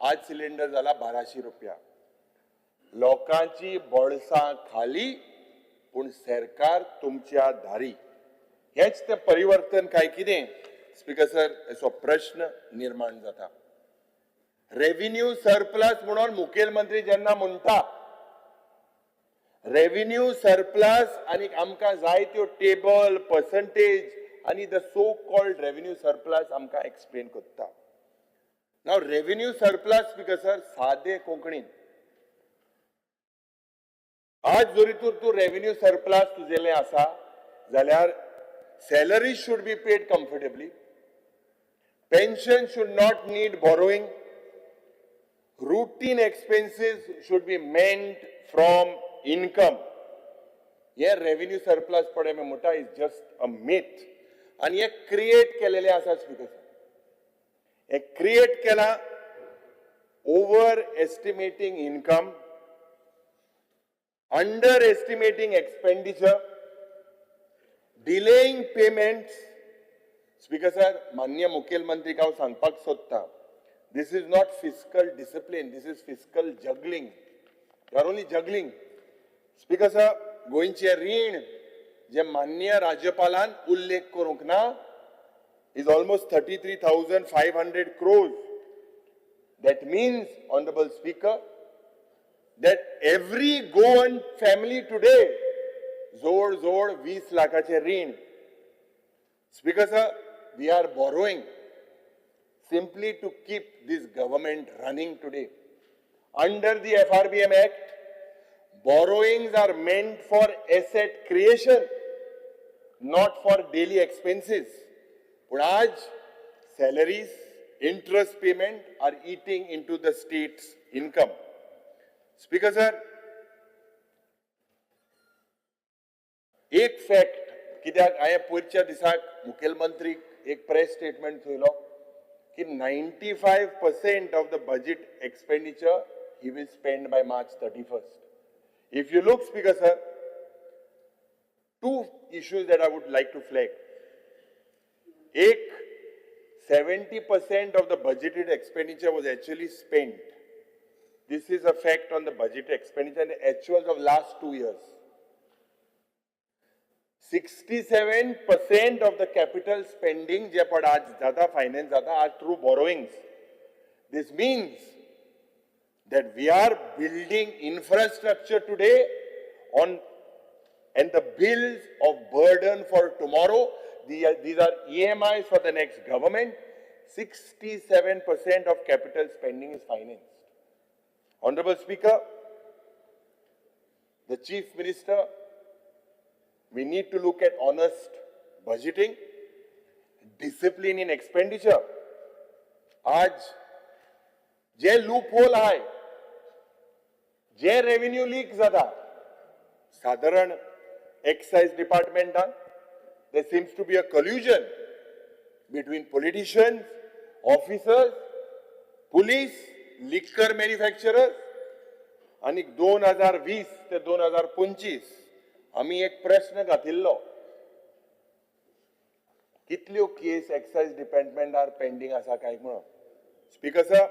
आज सिलिंडर जाला 1200 रुपया. लोकांची बळसां खाली पूण सरकार तुमच्या दारी. हेच ते परिवर्तन काय कितें? स्पीकर सर, असो प्रश्न निर्माण जाता. रेव्हेन्यू सरप्लस म्हणून मुखेलमंत्री जेन्ना म्हणटा, रेव्हेन्यू सरप्लस आणि आमकां जाय त्यो टेबल, पर्संटेज आणि the so called revenue surplus आमकां एक्सप्लेन करता. नाव रेव्हेन्यू सरप्लस स्पीकर सर सादे कोंकणीन, आज जरी तूं रेव्हेन्यू सरप्लस तुजेले आसा जाल्यार salary should be paid comfortably, pension should not need borrowing, routine expenses should be meant from income. हे रेव्हेन्यू सरप्लस पडे में मोठा इज जस्ट अ मिथ. आणि हे क्रिएट केलेले आसा स्पीकर सर. हे क्रिएट केला over estimating income, under estimating expenditure, delaying payments. Speaker sir, माननीय मुखेलमंत्रीक हांव सांगपाक सोदता, this is not fiscal discipline, this is fiscal juggling. You are only juggling. Speaker sir, गोंयचे रीण जे माननीय राज्यपालान उल्लेख करूंक ना is almost 33,500 crores. That means, Honorable Speaker, that every Goan family today जोड 20 लाखाचे रीण. Speaker sir, we are borrowing simply to keep this government running today. Under the FRBM Act, borrowings are meant for asset creation, not for daily expenses. But आज salaries, interest payment are eating into the state's income. Speaker sir, एक fact कित्याक हांवें पयरच्या दिसाक मुखेलमंत्रीक एक press statement चोयलो की 95% of the budget expenditure he will spend by March 31st. If you look, Speaker sir, two issues that I would like to flag. Ek, 70% of the budgeted expenditure was actually spent. This is a fact on the budget expenditure and the actuals of last 2 years. 67% of the capital spending je pad aaj jata finance jata are through borrowings. This means that we are building infrastructure today on and the bills of burden for tomorrow. These are EMIs for the next government. 67% of capital spending is financed. Honorable Speaker, the Chief Minister, we need to look at honest budgeting, discipline in expenditure. आज जे loophole आहे, जे revenue leak जाता, साधारण excise department, there seems to be a collusion between politicians, officers, police, liquor manufacturers, आणि 2020 ते 2025 आम्ही एक प्रश्न घातिल्लो कितल्यो case excise department are pending आसा काय म्हणून. Speaker sir,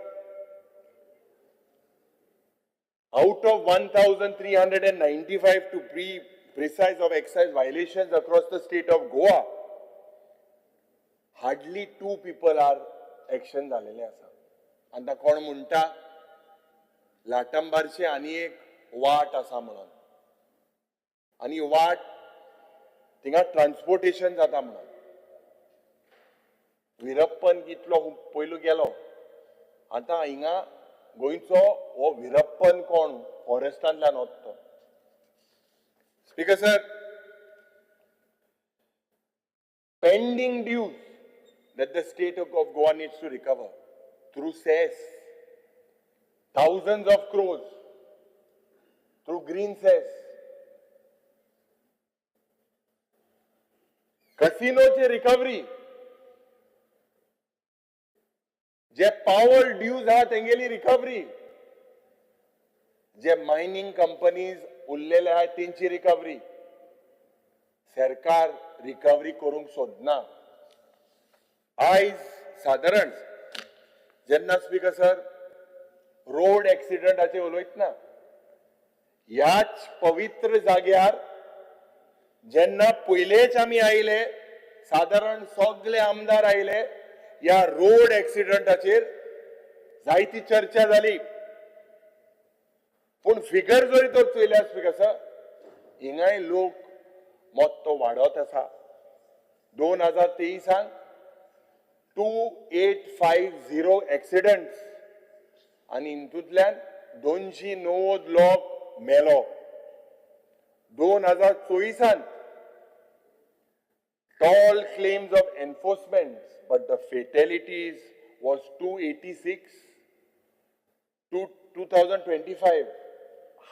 out of 1395 to be precise of excise violations across the state of Goa, hardly 2 people are action झालेले आसा. आता कोण म्हणटा लाटंबारचे आणि एक वाट आसा म्हणून, आणि वाट थिंगा ट्रान्सपोर्टेशन जाता म्हणून. विरप्पन कितलो पयलू गेलो, आता हिंगा गोंयचो हो विरप्पन कोण फॉरेस्टांतल्यान वता. Speaker sir, pending dues that the state of Goa needs to recover through cess, thousands of crores through green cess. Casinoचे रिकवरी, जे पावर ड्यूज आहा तेंगेली रिकवरी, जे मायनिंग कंपनीज उरलेले आहा तेंची रिकवरी, सरकार रिकवरी करूंक सोदना. आयज साधारण जेन्ना स्पीकर सर रोड एक्सिडेंटाचे उलयतना ह्याच पवित्र जाग्यार जेन्ना पयलेच आमी आयले, साधारण सगळे आमदार आयले, या रोड एक्सिडेंटाचेर जायती चर्चा जाली. पूण फिगर जरी तर चोयल्यार स्पीकर सर, हिंगाय लोक मोत्तो वाडत आसा. 2023 2850 एक्सिडेंट्स आणि हितूंतल्यान 290 लोक मेलो. 2024 tall claims of enforcement, but the fatalities was 286. To 2025,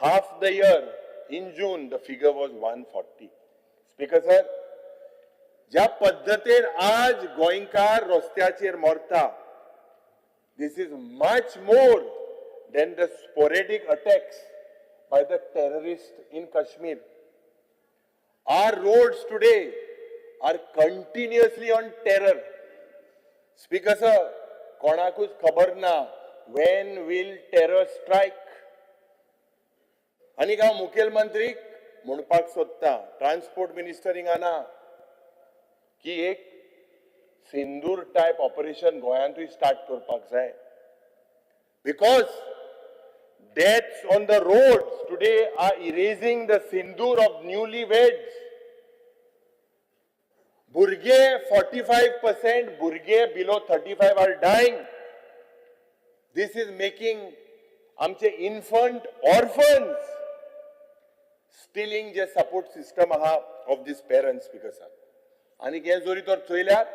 half the year in June the figure was 140. Speaker sir, ज्या पद्धतीन आज गोंयकार रस्त्याचेर मरता, this is much more than the sporadic attacks by the terrorists in Kashmir. Our roads today are continuously on terror. Speaker sir, कोणाकूच खबर ना when will terror strike. आनी हांव मुखेलमंत्रीक म्हणपाक सोदता, ट्रान्सपोर्ट मिनिस्टर हिंगा ना, की एक सिंदूर टाइप ऑपरेशन गोंयांतूय स्टार्ट करपाक जाय. Because deaths on the roads today are erasing the sindoor of newlyweds. Burge, 45% burge below 35 are dying. This is making amche infant orphans, stealing the support system of these parents. Speaker sir, आणि हे जरी तर चोयल्यार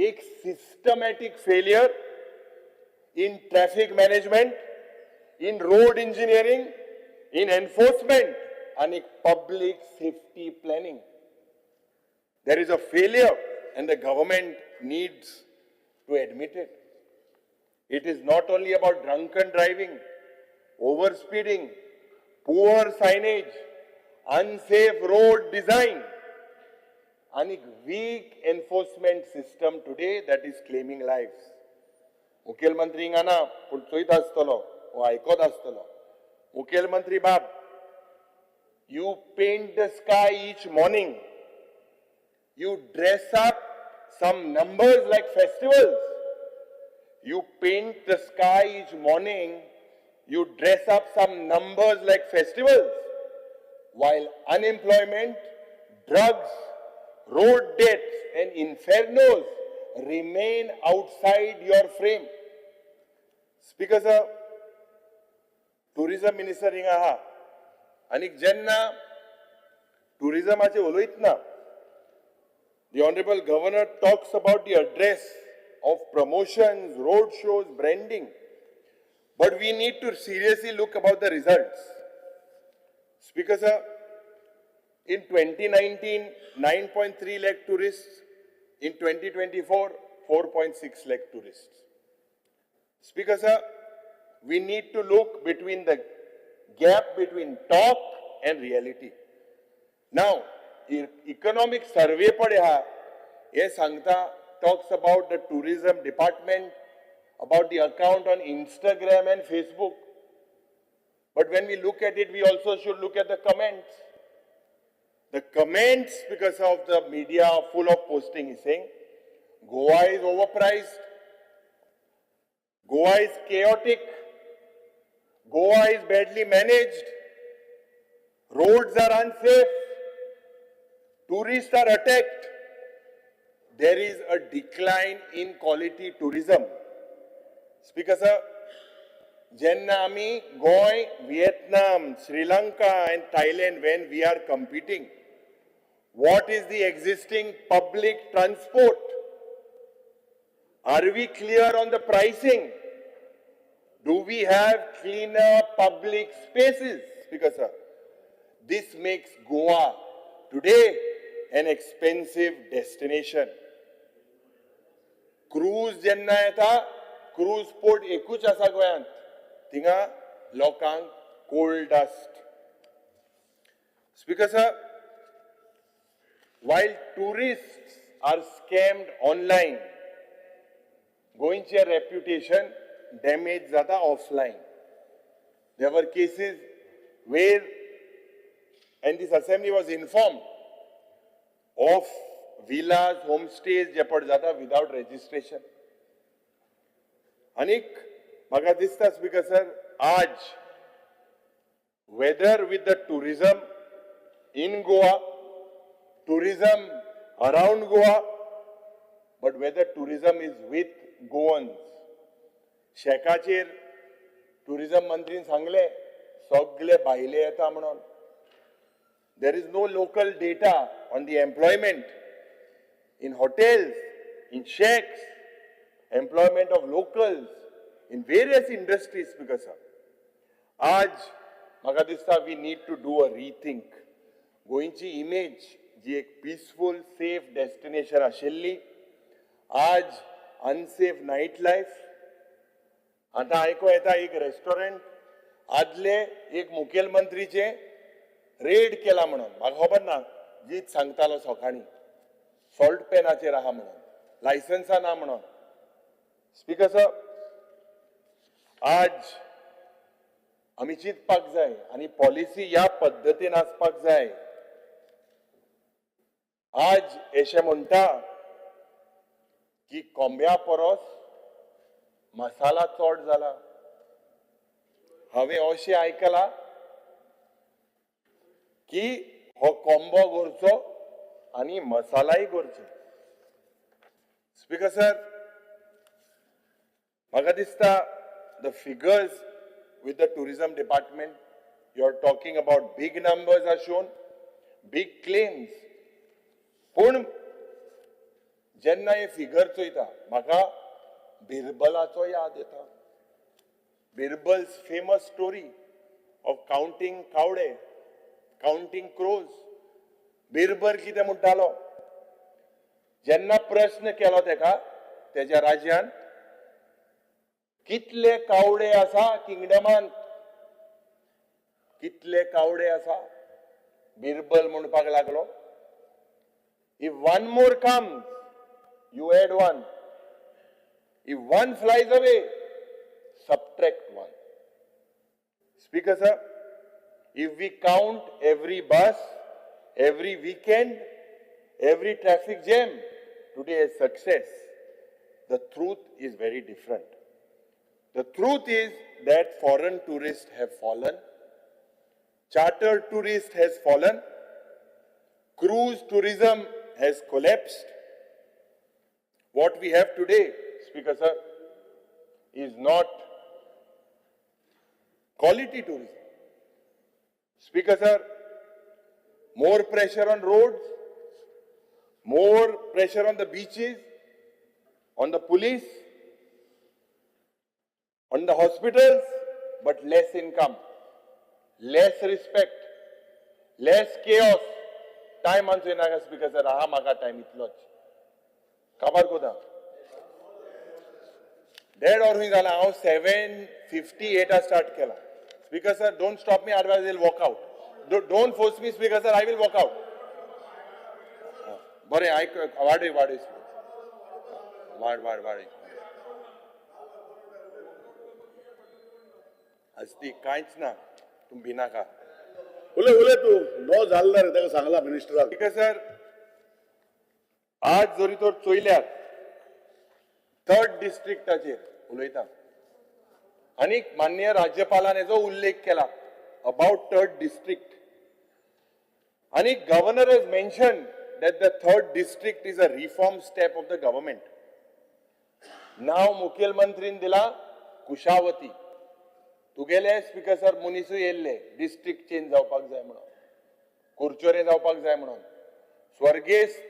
एक systematic failure in traffic management, in road engineering, in enforcement, and in public safety planning. There is a failure and the government needs to admit it. It is not only about drunken driving, overspeeding, poor signage, unsafe road design, and a weak enforcement system today that is claiming lives. मुखेलमंत्री हिंगाना पूण चोयत आसतलो वो आयकत आसतलो. मुखेलमंत्री बाब, you paint the sky each morning. You dress up some numbers like festivals. You paint the sky each morning. You dress up some numbers like festivals. While unemployment, drugs, road debts and infernos remain outside your frame. Speaker sir, tourism minister हिंगा आहा आनी जेन्ना tourismaचे उलयतना the Honorable Governor talks about the address of promotions, road shows, branding. But we need to seriously look about the results. Speaker sir, in 2019, 9.3 lakh tourists. In 2024, 4.6 lakh tourists. Speaker sir, we need to look between the gap between talk and reality. Now, economic survey padya ye sangta talks about the tourism department, about the account on Instagram and Facebook. But when we look at it, we also should look at the comments. The comments, because of the media full of posting, is saying Goa is overpriced, Goa is chaotic, Goa is badly managed, roads are unsafe, tourists are attacked. There is a decline in quality tourism. Speaker sir, jenna ami Goa, Vietnam, Sri Lanka and Thailand, when we are competing, what is the existing public transport? Are we clear on the pricing? Do we have cleaner public spaces? Speaker sir, this makes Goa today an expensive destination. Cruise jenna येता, cruise port एकूच आसा गोंयांत. थिंगा लोकांक coal dust. Speaker sir, while tourists are scammed online, गोंयचे reputation damaged jata offline. There were cases where, and this assembly was informed of villas, homestays J per जाता without registration. Anik, म्हाका दिसता Speaker sir, आज whether with the tourism in Goa, tourism around Goa, but whether tourism is with Goans. शेकाचेर tourism मंत्रीन सांगले सगळे भायले येता म्हणून. There is no local data on the employment in hotels, in shacks, employment of locals in various industries. Speaker sir, आज म्हाका दिसता we need to do a rethink. गोंयची image जी एक peaceful, safe destination आशिल्ली, आज unsafe night life. आता आयको येता एक रेस्टॉरंट आदले एक मुखेलमंत्रीचे रेड केला म्हणून. म्हाका खबर ना, जीत सांगतालो सकाळी सॉल्ट पेनाचेर आहा म्हणून, लायसन्सा ना म्हणून. स्पीकर सर, आज आमी चिंतपाक जाय आनी पॉलिसी ह्या पद्दतीन आसपाक जाय. आज अशें म्हणटा की कोंब्या परस मसाला चड जाला. हांवें अशें आयकलां की हो कोंबो करचो आनी मसालाय करचो. स्पीकर सर, म्हाका दिसता the figures with the tourism department, you are talking about big numbers are shown, big claims. पूण जेन्ना हे फिगर चोयता म्हाका बिरबलाचो याद येता. Birbal's famous story of counting cowde, counting crows. Birbal कितें म्हणटालो जेन्ना प्रश्न केलो तेच्या राज्यान कितले कावडे आसा किंगडमान कितले कावडे आसा बिरबल म्हणपाक लागलो if one more comes you add one if one flies away subtract one. Speaker sir, if we count every bus, every weekend, every traffic jam today as success, the truth is very different. The truth is that foreign tourists have fallen, charter tourist has fallen, cruise tourism has collapsed. What we have today, Speaker sir, is not quality tourism. Speaker sir, more pressure on roads, more pressure on the beaches, on the police, on the hospitals, but less income, less respect, less chaos. Time on naga Speaker sir, aha maga time itloch. Kabar koda. Dead or हुई जाला हांव 7:58 start केला. Speaker sir, don't stop me, otherwise I'll walk out. Don't force me, Speaker sir, I will walk out. बरे वाडय असती कांयच ना तुम भिनाका उले तू नो जाल्ला रे ताका सांगला मिनिस्टराक. Speaker sir, आज जरी तर चोयल्यार थर्ड डिस्ट्रिक्टाचेर उलयता आनी माननीय राज्यपालान हेजो उल्लेख केला अबाउट थर्ड डिस्ट्रिक्ट आनी governor has mentioned that the third district is a reform step of the government. Now मुखेलमंत्रीन दिला कुशावती. तुगेले स्पीकर सर मुनिसूय येयल्ले डिस्ट्रिक्ट चेंज जावपाक जाय म्हणून कुरचोरे जावपाक जाय म्हणून स्वर्गेस्त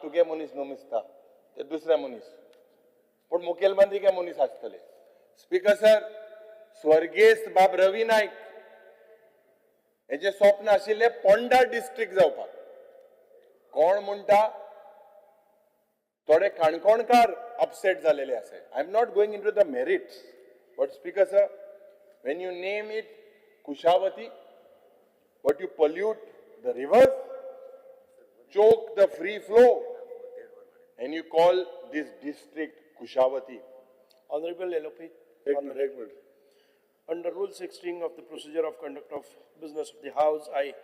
तुगे मनीस नुमिसता ते दुसरे मनीस पण मुखेलमंत्री के मनीस आसतले. स्पीकर सर स्वर्गेस्त बाब रवी नायक हेचे स्वप्न आशिल्ले पोंडा डिस्ट्रिक्ट जावपाक. कोण म्हणटा थोडे काणकोणकार अपसेट झालेले आसा. I am not going into the merits but speaker sir when you name it Kushavati, but you pollute the rivers, choke the free flow, and you call this district Kushavati. Honorable LOP, एक minute. under Rule 16 of the Procedure of Conduct of Business of the House, I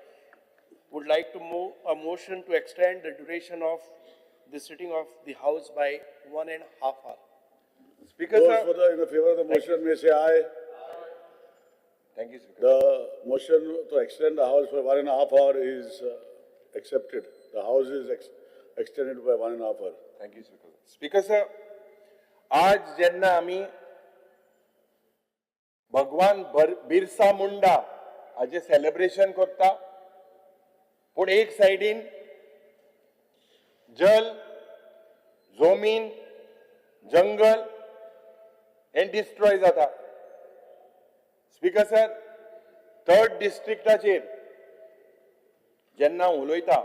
would like to move a motion to extend the duration of the sitting of the House by 1.5 hours. Speaker Those sir, in the favor of the motion may say aye. thank you Speaker. The motion to extend the house for 1.5 hours is accepted. The house is extended by 1.5 hours. Thank you Speaker. Speaker sir, आज जेन्ना आमी भगवान बिरसा मुंडा हाजे celebration करता पण एक साइडीन जल जमीन जंगल हे डिस्ट्रॉय जाता. स्पीकर सर थर्ड डिस्ट्रिक्टाचेर जेन्ना उलयता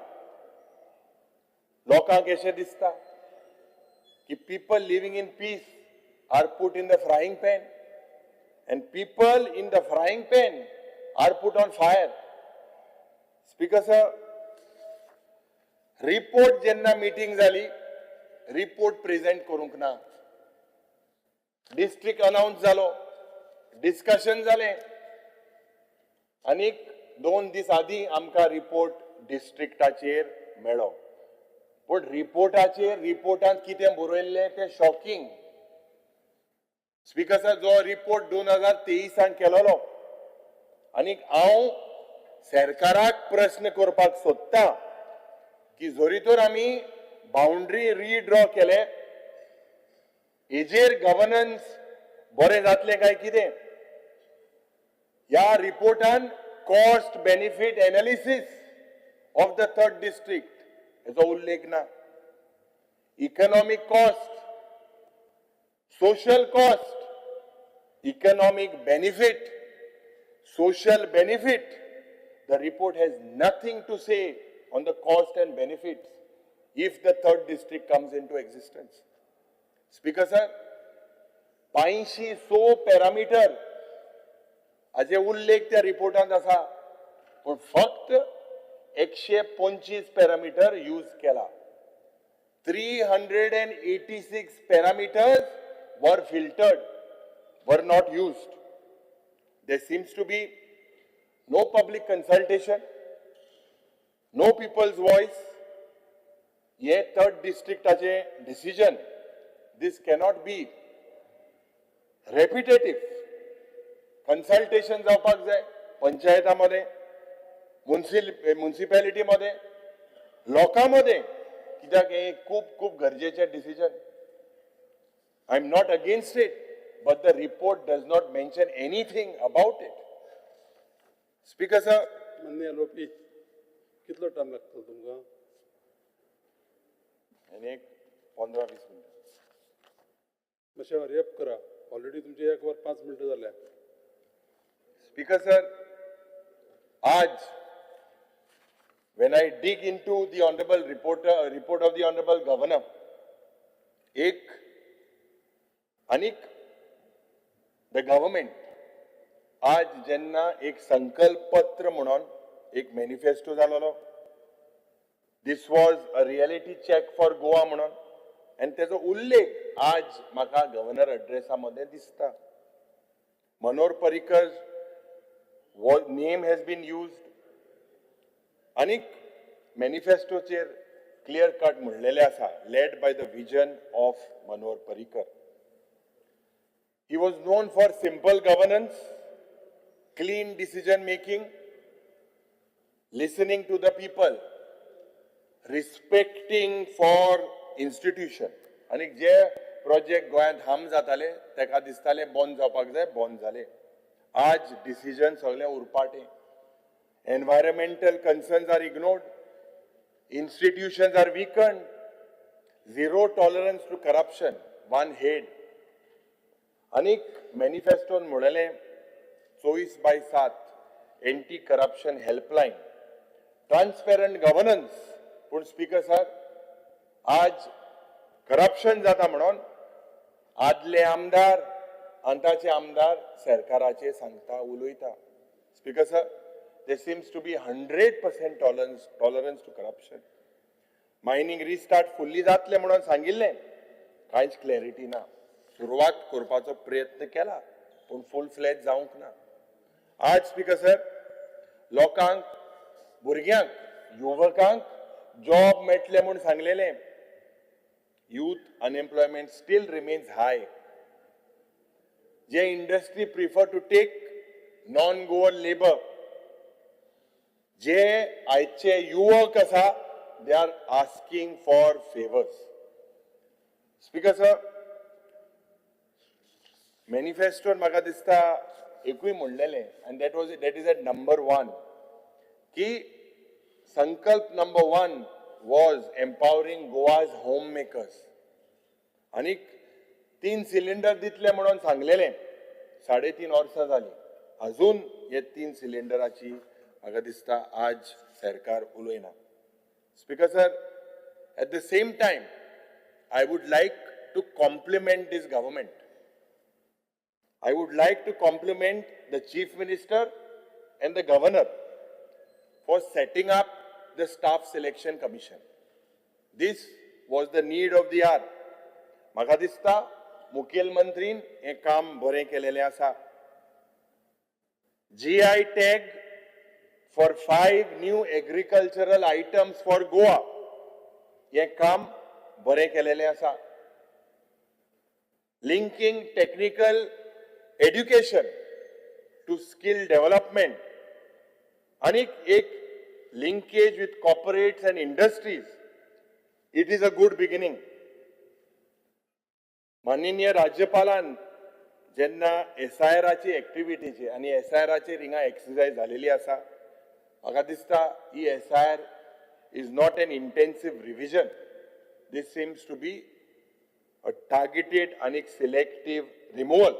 लोकांक अशें दिसता की people living in peace are put in the frying pan and people in the frying pan are put on fire. Speaker sir, report जेन्ना मीटिंग जाली रिपोर्ट प्रेजेंट करूंक ना. डिस्ट्रिक्ट अनाउन्स जालो डिस्कशन जालें आनीक 2 दीस आदीं आमकां रिपोर्ट डिस्ट्रिक्टाचेर मेळ्ळो पण रिपोर्टांत कितें बरयल्लें तें शॉकिंग. स्पीकर सर जो रिपोर्ट 2023 केलोलो आनीक हांव सरकाराक प्रश्न करपाक सोदता की जरी तर आमी बाउंड्री रिड्रॉ केले हेजेर गव्हर्नन्स बरें जातलें काय कितें. ह्या रिपोर्टान cost benefit analysis of the third district हेजो उल्लेख ना. Economic cost, social cost economic benefit, social benefit, the report has nothing to say on the cost and benefits if the third district comes into existence. Speaker sir, 500 parameter हाचे उल्लेख त्या रिपोर्टांत आसा, पण फक्त 125 parameter use केला. 386 parameters were filtered, were not used. There seems to be no public consultation, no people's voice. Ye third district decision, this cannot be repetitive. Consultation जावपाक जाय पंचायतामध्ये, म्युनिसिपॅलिटी मध्ये, लोकांमध्ये, कित्याक हे खूप गरजेचे decision. I am not against it, but the report does not mention anything about it. Speaker sir, माननीय लोपी कितलो time लागतो तुमकां? आणि 15-20 मिनिटं. मातशें रेप करा. ऑलरेडी तुमचे 1 वर 5 मिनटं जाल्या. Speaker sir, आज when I dig into the honorable report of the honorable governor, the government आज जेन्ना एक संकल्प पत्र म्हणून एक मॅनिफेस्टो जालोलो, this was a reality check for Goa म्हणून, आणि त्याचो उल्लेख आज म्हाका गव्हर्नर एड्रेसामध्ये दिसता. Manohar Parrikar name has been used. आनीक मॅनिफेस्टोचेर क्लियर कट म्हणलेले आसा, led by the vision of Manohar Parrikar. He was known for simple governance, clean decision making, listening to the people, respecting for institution. आनीक जे प्रोजेक्ट गोंयांत हार्म जाताले तेका दिसताले बंद जावपाक जाय, बंद जाले. आज डिसिजन सगळे उरपाटे. Environmental concerns are ignored, institutions are weakened, zero tolerance to corruption, one head. अनेक मॅनिफेस्टोन म्हणले 24/7 anti corruption helpline, transparent governance. पण स्पीकर सर, आज करप्शन जाता म्हणून आदले आमदार आतांचे आमदार सरकाराचे सांगता उलयता. Speaker sir, there seems to be 100% tolerance to corruption. Mining restart fully जातले म्हणून सांगिल्ले, कांयच क्लॅरिटी ना. सुरवात करपाचो प्रयत्न केला, पण फुल फ्लॅज जावंक ना. आज स्पीकर सर, लोकांक, भुरग्यांक, युवकांक जॉब मेळटले म्हूण सांगलेले. youth unemployment still remains high. जे industry prefer to take non Goan labour, जे आयचे युवक आसा, they are asking for favors. Speaker sir, मॅनिफेस्टोन म्हाका दिसता एकूय म्हणलेले, and that is at number 1, की संकल्प number 1 was empowering Goa's homemakers. आनीक 3 सिलिंडर दितले म्हणून सांगलेले, 3.5 वर्सां जाली, अजून हे 3 सिलिंडराची म्हाका दिसता आज सरकार उलयना. Speaker sir, at the same time, I would like to compliment this government. I would like to compliment the Chief Minister and the Governor for setting up the Staff Selection Commission. This was the need of the hour. म्हाका दिसता मुखेलमंत्रीन हे काम बरें केलेलें आसा. GI tag for 5 new agricultural items for Goa. हे काम बरें केलेलें आसा. Linking technical education to skill development. Anik ek linkage with corporates and industries. It is a good beginning. माननीय राज्यपालान जेन्ना SIR-ची एक्टिविटीची आणि SIR-ची हिंगा एक्सरसाइज झालेली आसा, म्हाका दिसता ही SIR is not an intensive revision. This seems to be a targeted and selective removal.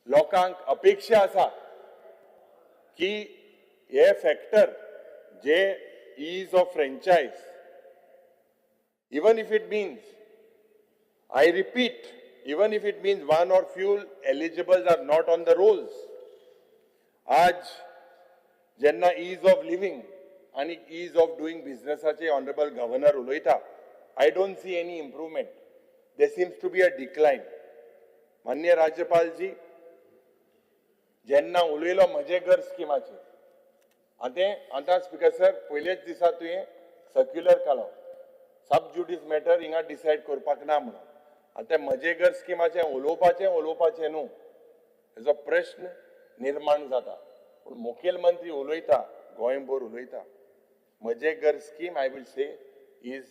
लोकांक अपेक्षा आसा की हे फॅक्टर जे ease of franchise, even if it means, I repeat, even if it means one or few eligibles are not on the rolls. आज जेन्ना ease of living आणि ease of doing businessaचे honorable governor उलयता, I don't see any improvement. There seems to be a decline. माननीय राज्यपाल जी, जेन्ना उलयलो म्हजे घर स्किमाचेर, आता स्पीकर सर पयलेच दिसा तुवें सर्क्युलर काडलो सब ज्युडिस मॅटर हिंगा डिसायड करपाक ना म्हणून आतां म्हजे घर स्किमाचें उलोवपाचें न्हू हेजो प्रश्न निर्माण जाता पूण मुखेलमंत्री उलयता गोंयभर उलयता म्हजे घर scheme I will say is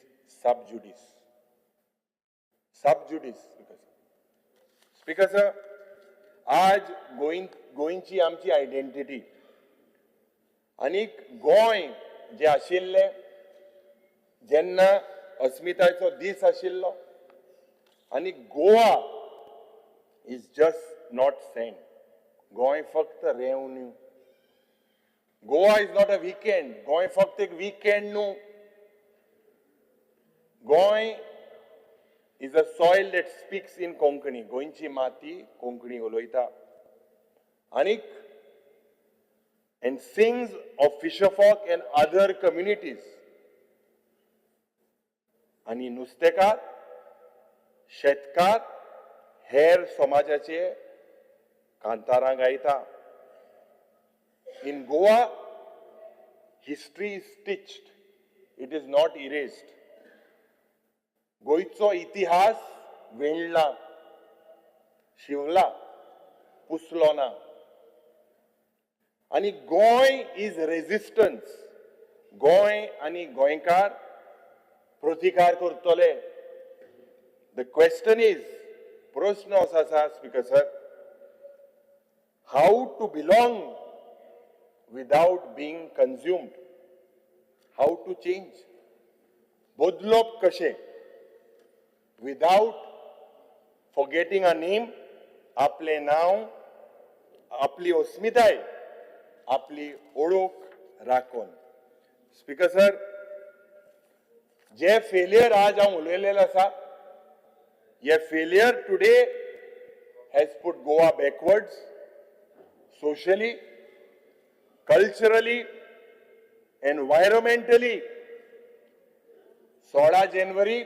सब ज्युडिस स्पीकर सर आज गोंयची आमची आयडेंटिटी आणि गोंय जे आशिल्ले जेन्ना अस्मितायेचो दीस आशिल्लो आणि Goa is just not sent Goa फक्त revenue Goa is not a weekend Goa फक्त एक वीकेंड न्हू Goa is a soil that speaks in Konkani गोंयची माती कोंकणी उलयता आनीक and sings of fisherfolk and other communities. आणि नुस्तेकार, शेतकार, हेर समाजाचे कांतारां गायता. In Goa, history is stitched. It is not erased. गोंयचो इतिहास वेणला, शिवला, पुसलो ना. आणि गोंय इज रेजिस्टन्स गोंय आणि गोंयकार प्रतिकार करतले द क्वेश्चन इज प्रश्न असो आसा speaker sir how to belong without being consumed how to change बदलप कशें विदाउट फॉरगेटिंग अ नेम आपले नाव आपली अस्मिताय आपली ओळख राखून स्पीकर सर जे फेलियर आज हांव उलयलेलो आसा हे failure today has put Goa backwards socially culturally environmentally 16 जानेवारी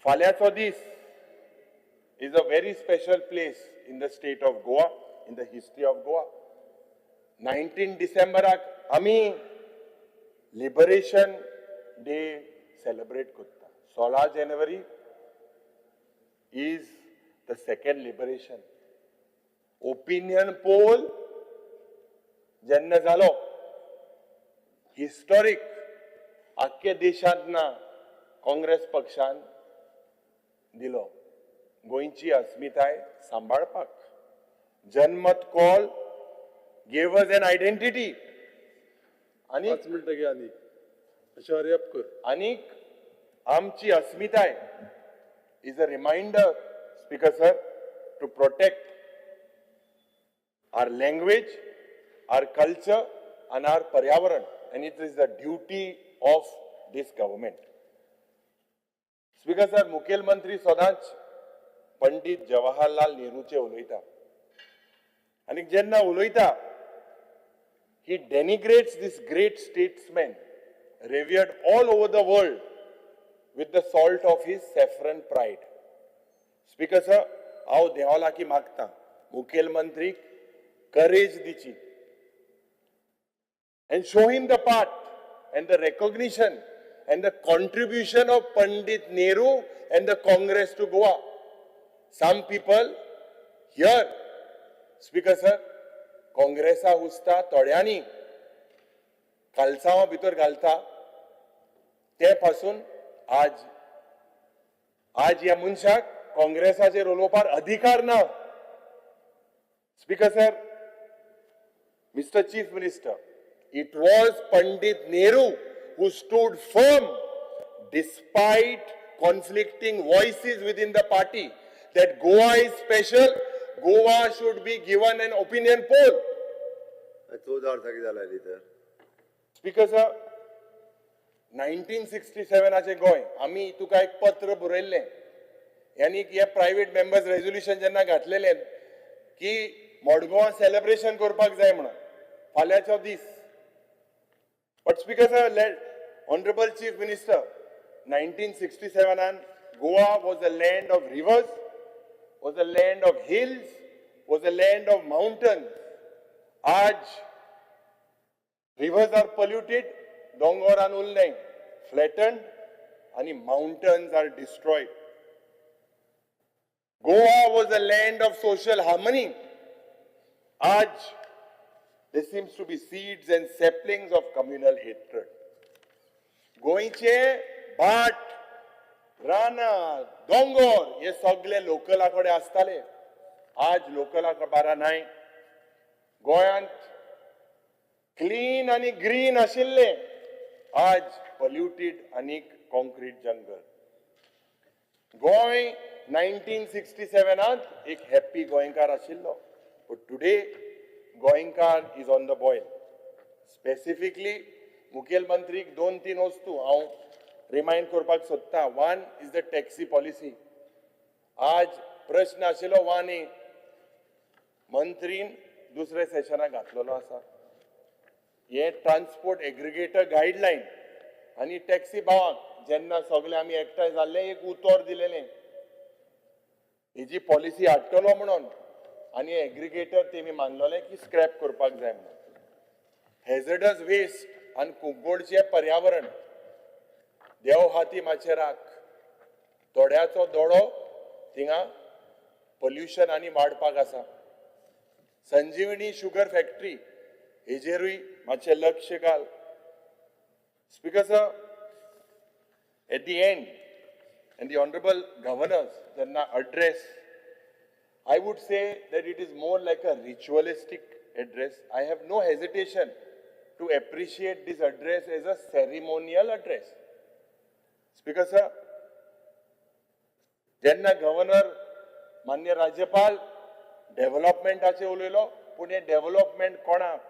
फाल्यांचो दीस is a very special place in the state of Goa in the history of Goa 19 डिसेंबराक आमी लिबरेशन डे सेलिब्रेट करता 16 जानेवारी is the second liberation opinion poll जेन्ना जालो हिस्टॉरिक आख्खे देशांत ना काँग्रेस पक्षान दिलो गोंयची अस्मिताय सांबाळपाक जनमत call gave us an identity. आणि 5 मिनिटं घ्या आणि अशा रेप कर आणि आमची अस्मिताय is a reminder speaker sir to protect our language our culture and our पर्यावरण and it is the duty of this government. Speaker sir मुखेलमंत्री सदांच पंडित जवाहरलाल नेहरूचे उलयता आणि जेन्ना उलयता he denigrates this great statesman revered all over the world with the salt of his saffron pride. Speaker sir, हांव देवा लागीं मागता मुखेलमंत्रीक courage दिची and show him the path and the recognition and the contribution of Pandit Nehru and the Congress to Goa. Some people here, Speaker sir, काँग्रेसा हुसता थोड्यांनी कालसांवा भितर घालता ते पासून आज ह्या मनशाक काँग्रेसाचेर उलोवपाक अधिकार ना speaker sir mister chief minister it was Pandit Nehru who stood firm despite conflicting voices within the party that Goa is special, Goa should be given an opinion poll. चोच अर्थ कितें जाला तर Speaker sir, 1967 चे गोय आमी तुका एक पत्र बरयल्लें यांनी हे प्रायव्हेट मेंबर्स रेझोल्युशन जेन्ना घातलेलें की मडगांव सेलिब्रेशन करपाक जाय म्हणून फाल्यांचो दीस. But speaker sir, honourable chief minister, 1967 Goa was a land of rivers, was a land of hills, was a land of mountains. आज rivers are polluted, dongoran उरले, flattened, and mountains are destroyed. Goa was a land of social harmony. Aj, there seems to be seeds and saplings of communal hatred. गोंयचे भाट, रानां, दोंगर हे सगळे लोकलाकडे आसताले. आज लोकला बारा नाय. गोंयांत क्लीन आणि ग्रीन आशिल्ले, आज पोल्युटेड आणि कॉन्क्रीट जंगल. गोंय 1967 एक हॅप्पी गोंयकार आशिल्लो, बट टुडे गोंयकार is on the boil. Specifically मुखेलमंत्रीक 2-3 वस्तू हांव रिमाइंड करपाक सोदता. One is the taxi policy. आज प्रश्न आशिल्लो वन ए मंत्रीन दुसऱ्या सेशनाक घातलेलो आसा. हे ट्रान्सपोर्ट एग्रिगेटर गायडलायन आनी टॅक्सी भावांक जेन्ना सगळे आमी एकठांय जाल्ले एक उतर दिलेलें हेजी पॉलिसी हाडटलो म्हणून, आनी एग्रिगेटर तेमी मानलेले की स्क्रॅप करपाक जाय म्हणून. हेझर्डस वेस्ट आनी कुंकोडचें पर्यावरण देव हाती माचे राख. थोड्याचो दोळो थिंगा पोल्युशन आनी वाडपाक आसा. संजीवनी शुगर फॅक्टरी हेजेरूय मातशें लक्ष घाल. Speaker sir, at the end, and the honorable governors jenna address, I would say that it is more like a ritualistic address. I have no hesitation to appreciate this address as a ceremonial address. Speaker sir, jenna governor मान्य राज्यपाल डेव्हलपमेंटाचे उलयलो, पूण हे development कोणाक?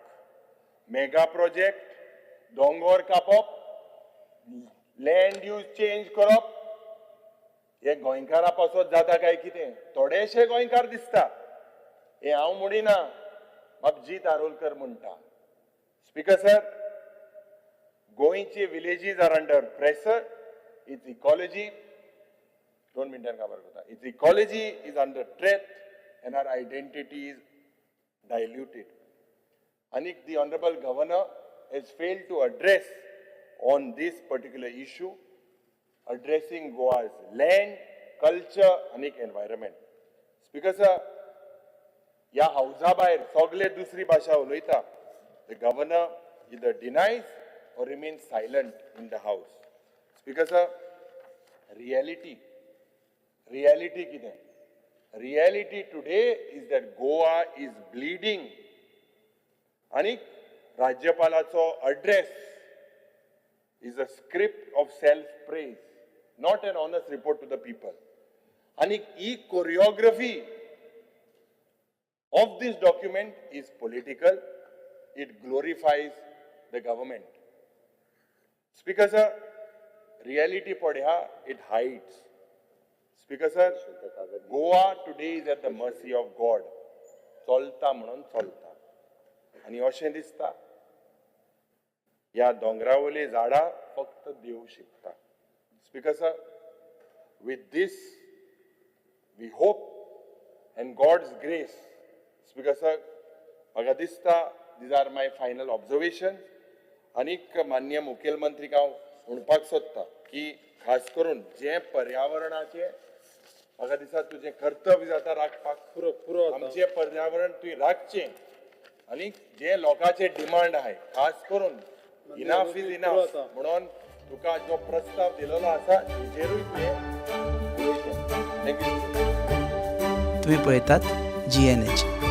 Mega project, दोंगर कापप, land use change करप, हे गोंयकारा पासत जाता काय कितें? थोडेशे गोंयकार दिसता. हे हांव म्हणिना, म्हाका जीत आरोलकर म्हणटा. स्पीकर सर, गोंयचे villages are under pressure. It's ecology, 2 मिनटान खबर करता, it's ecology is under threat and our identity is diluted. And the Honorable Governor has failed to address on this particular issue, addressing Goa's land, culture and environment. Speaker sir, या हाऊसा भायर सगळे दुसरी भाषा उलयता. The governor either denies or remains silent in the house. Speaker sir, reality कितें? Reality today is that Goa is bleeding. आणि राज्यपालाचो address is a script of self-praise, not an honest report to the people. आणि ही choreography of this document is political. It glorifies the government. Speaker sir, reality पढ्या, it hides. Speaker sir, Goa today is at the mercy of God. चलता म्हणून चलता. आणि अशें दिसता ह्या दोंगरावयली झाडां फक्त देव शिकता. Speaker sir, with this we hope and God's grace. Speaker sir, म्हाका दिसता these are my final observations. आनीक माननीय मुखेलमंत्रीक हांव म्हणपाक सोदता की खास करून जे पर्यावरणाचे म्हाका दिसता तुजें कर्तव्य जाता राखपाक. आमचें पर्यावरण तुवें राखचें. आनी जे लोकांचे डिमांड आहाय, खास करून इनफ इज इनफ म्हणून तुका जो प्रस्ताव दिलेलो आसा तेजेरूय तुवें उलयचें. थँक्यू. तुम्ही पळयतात GNH.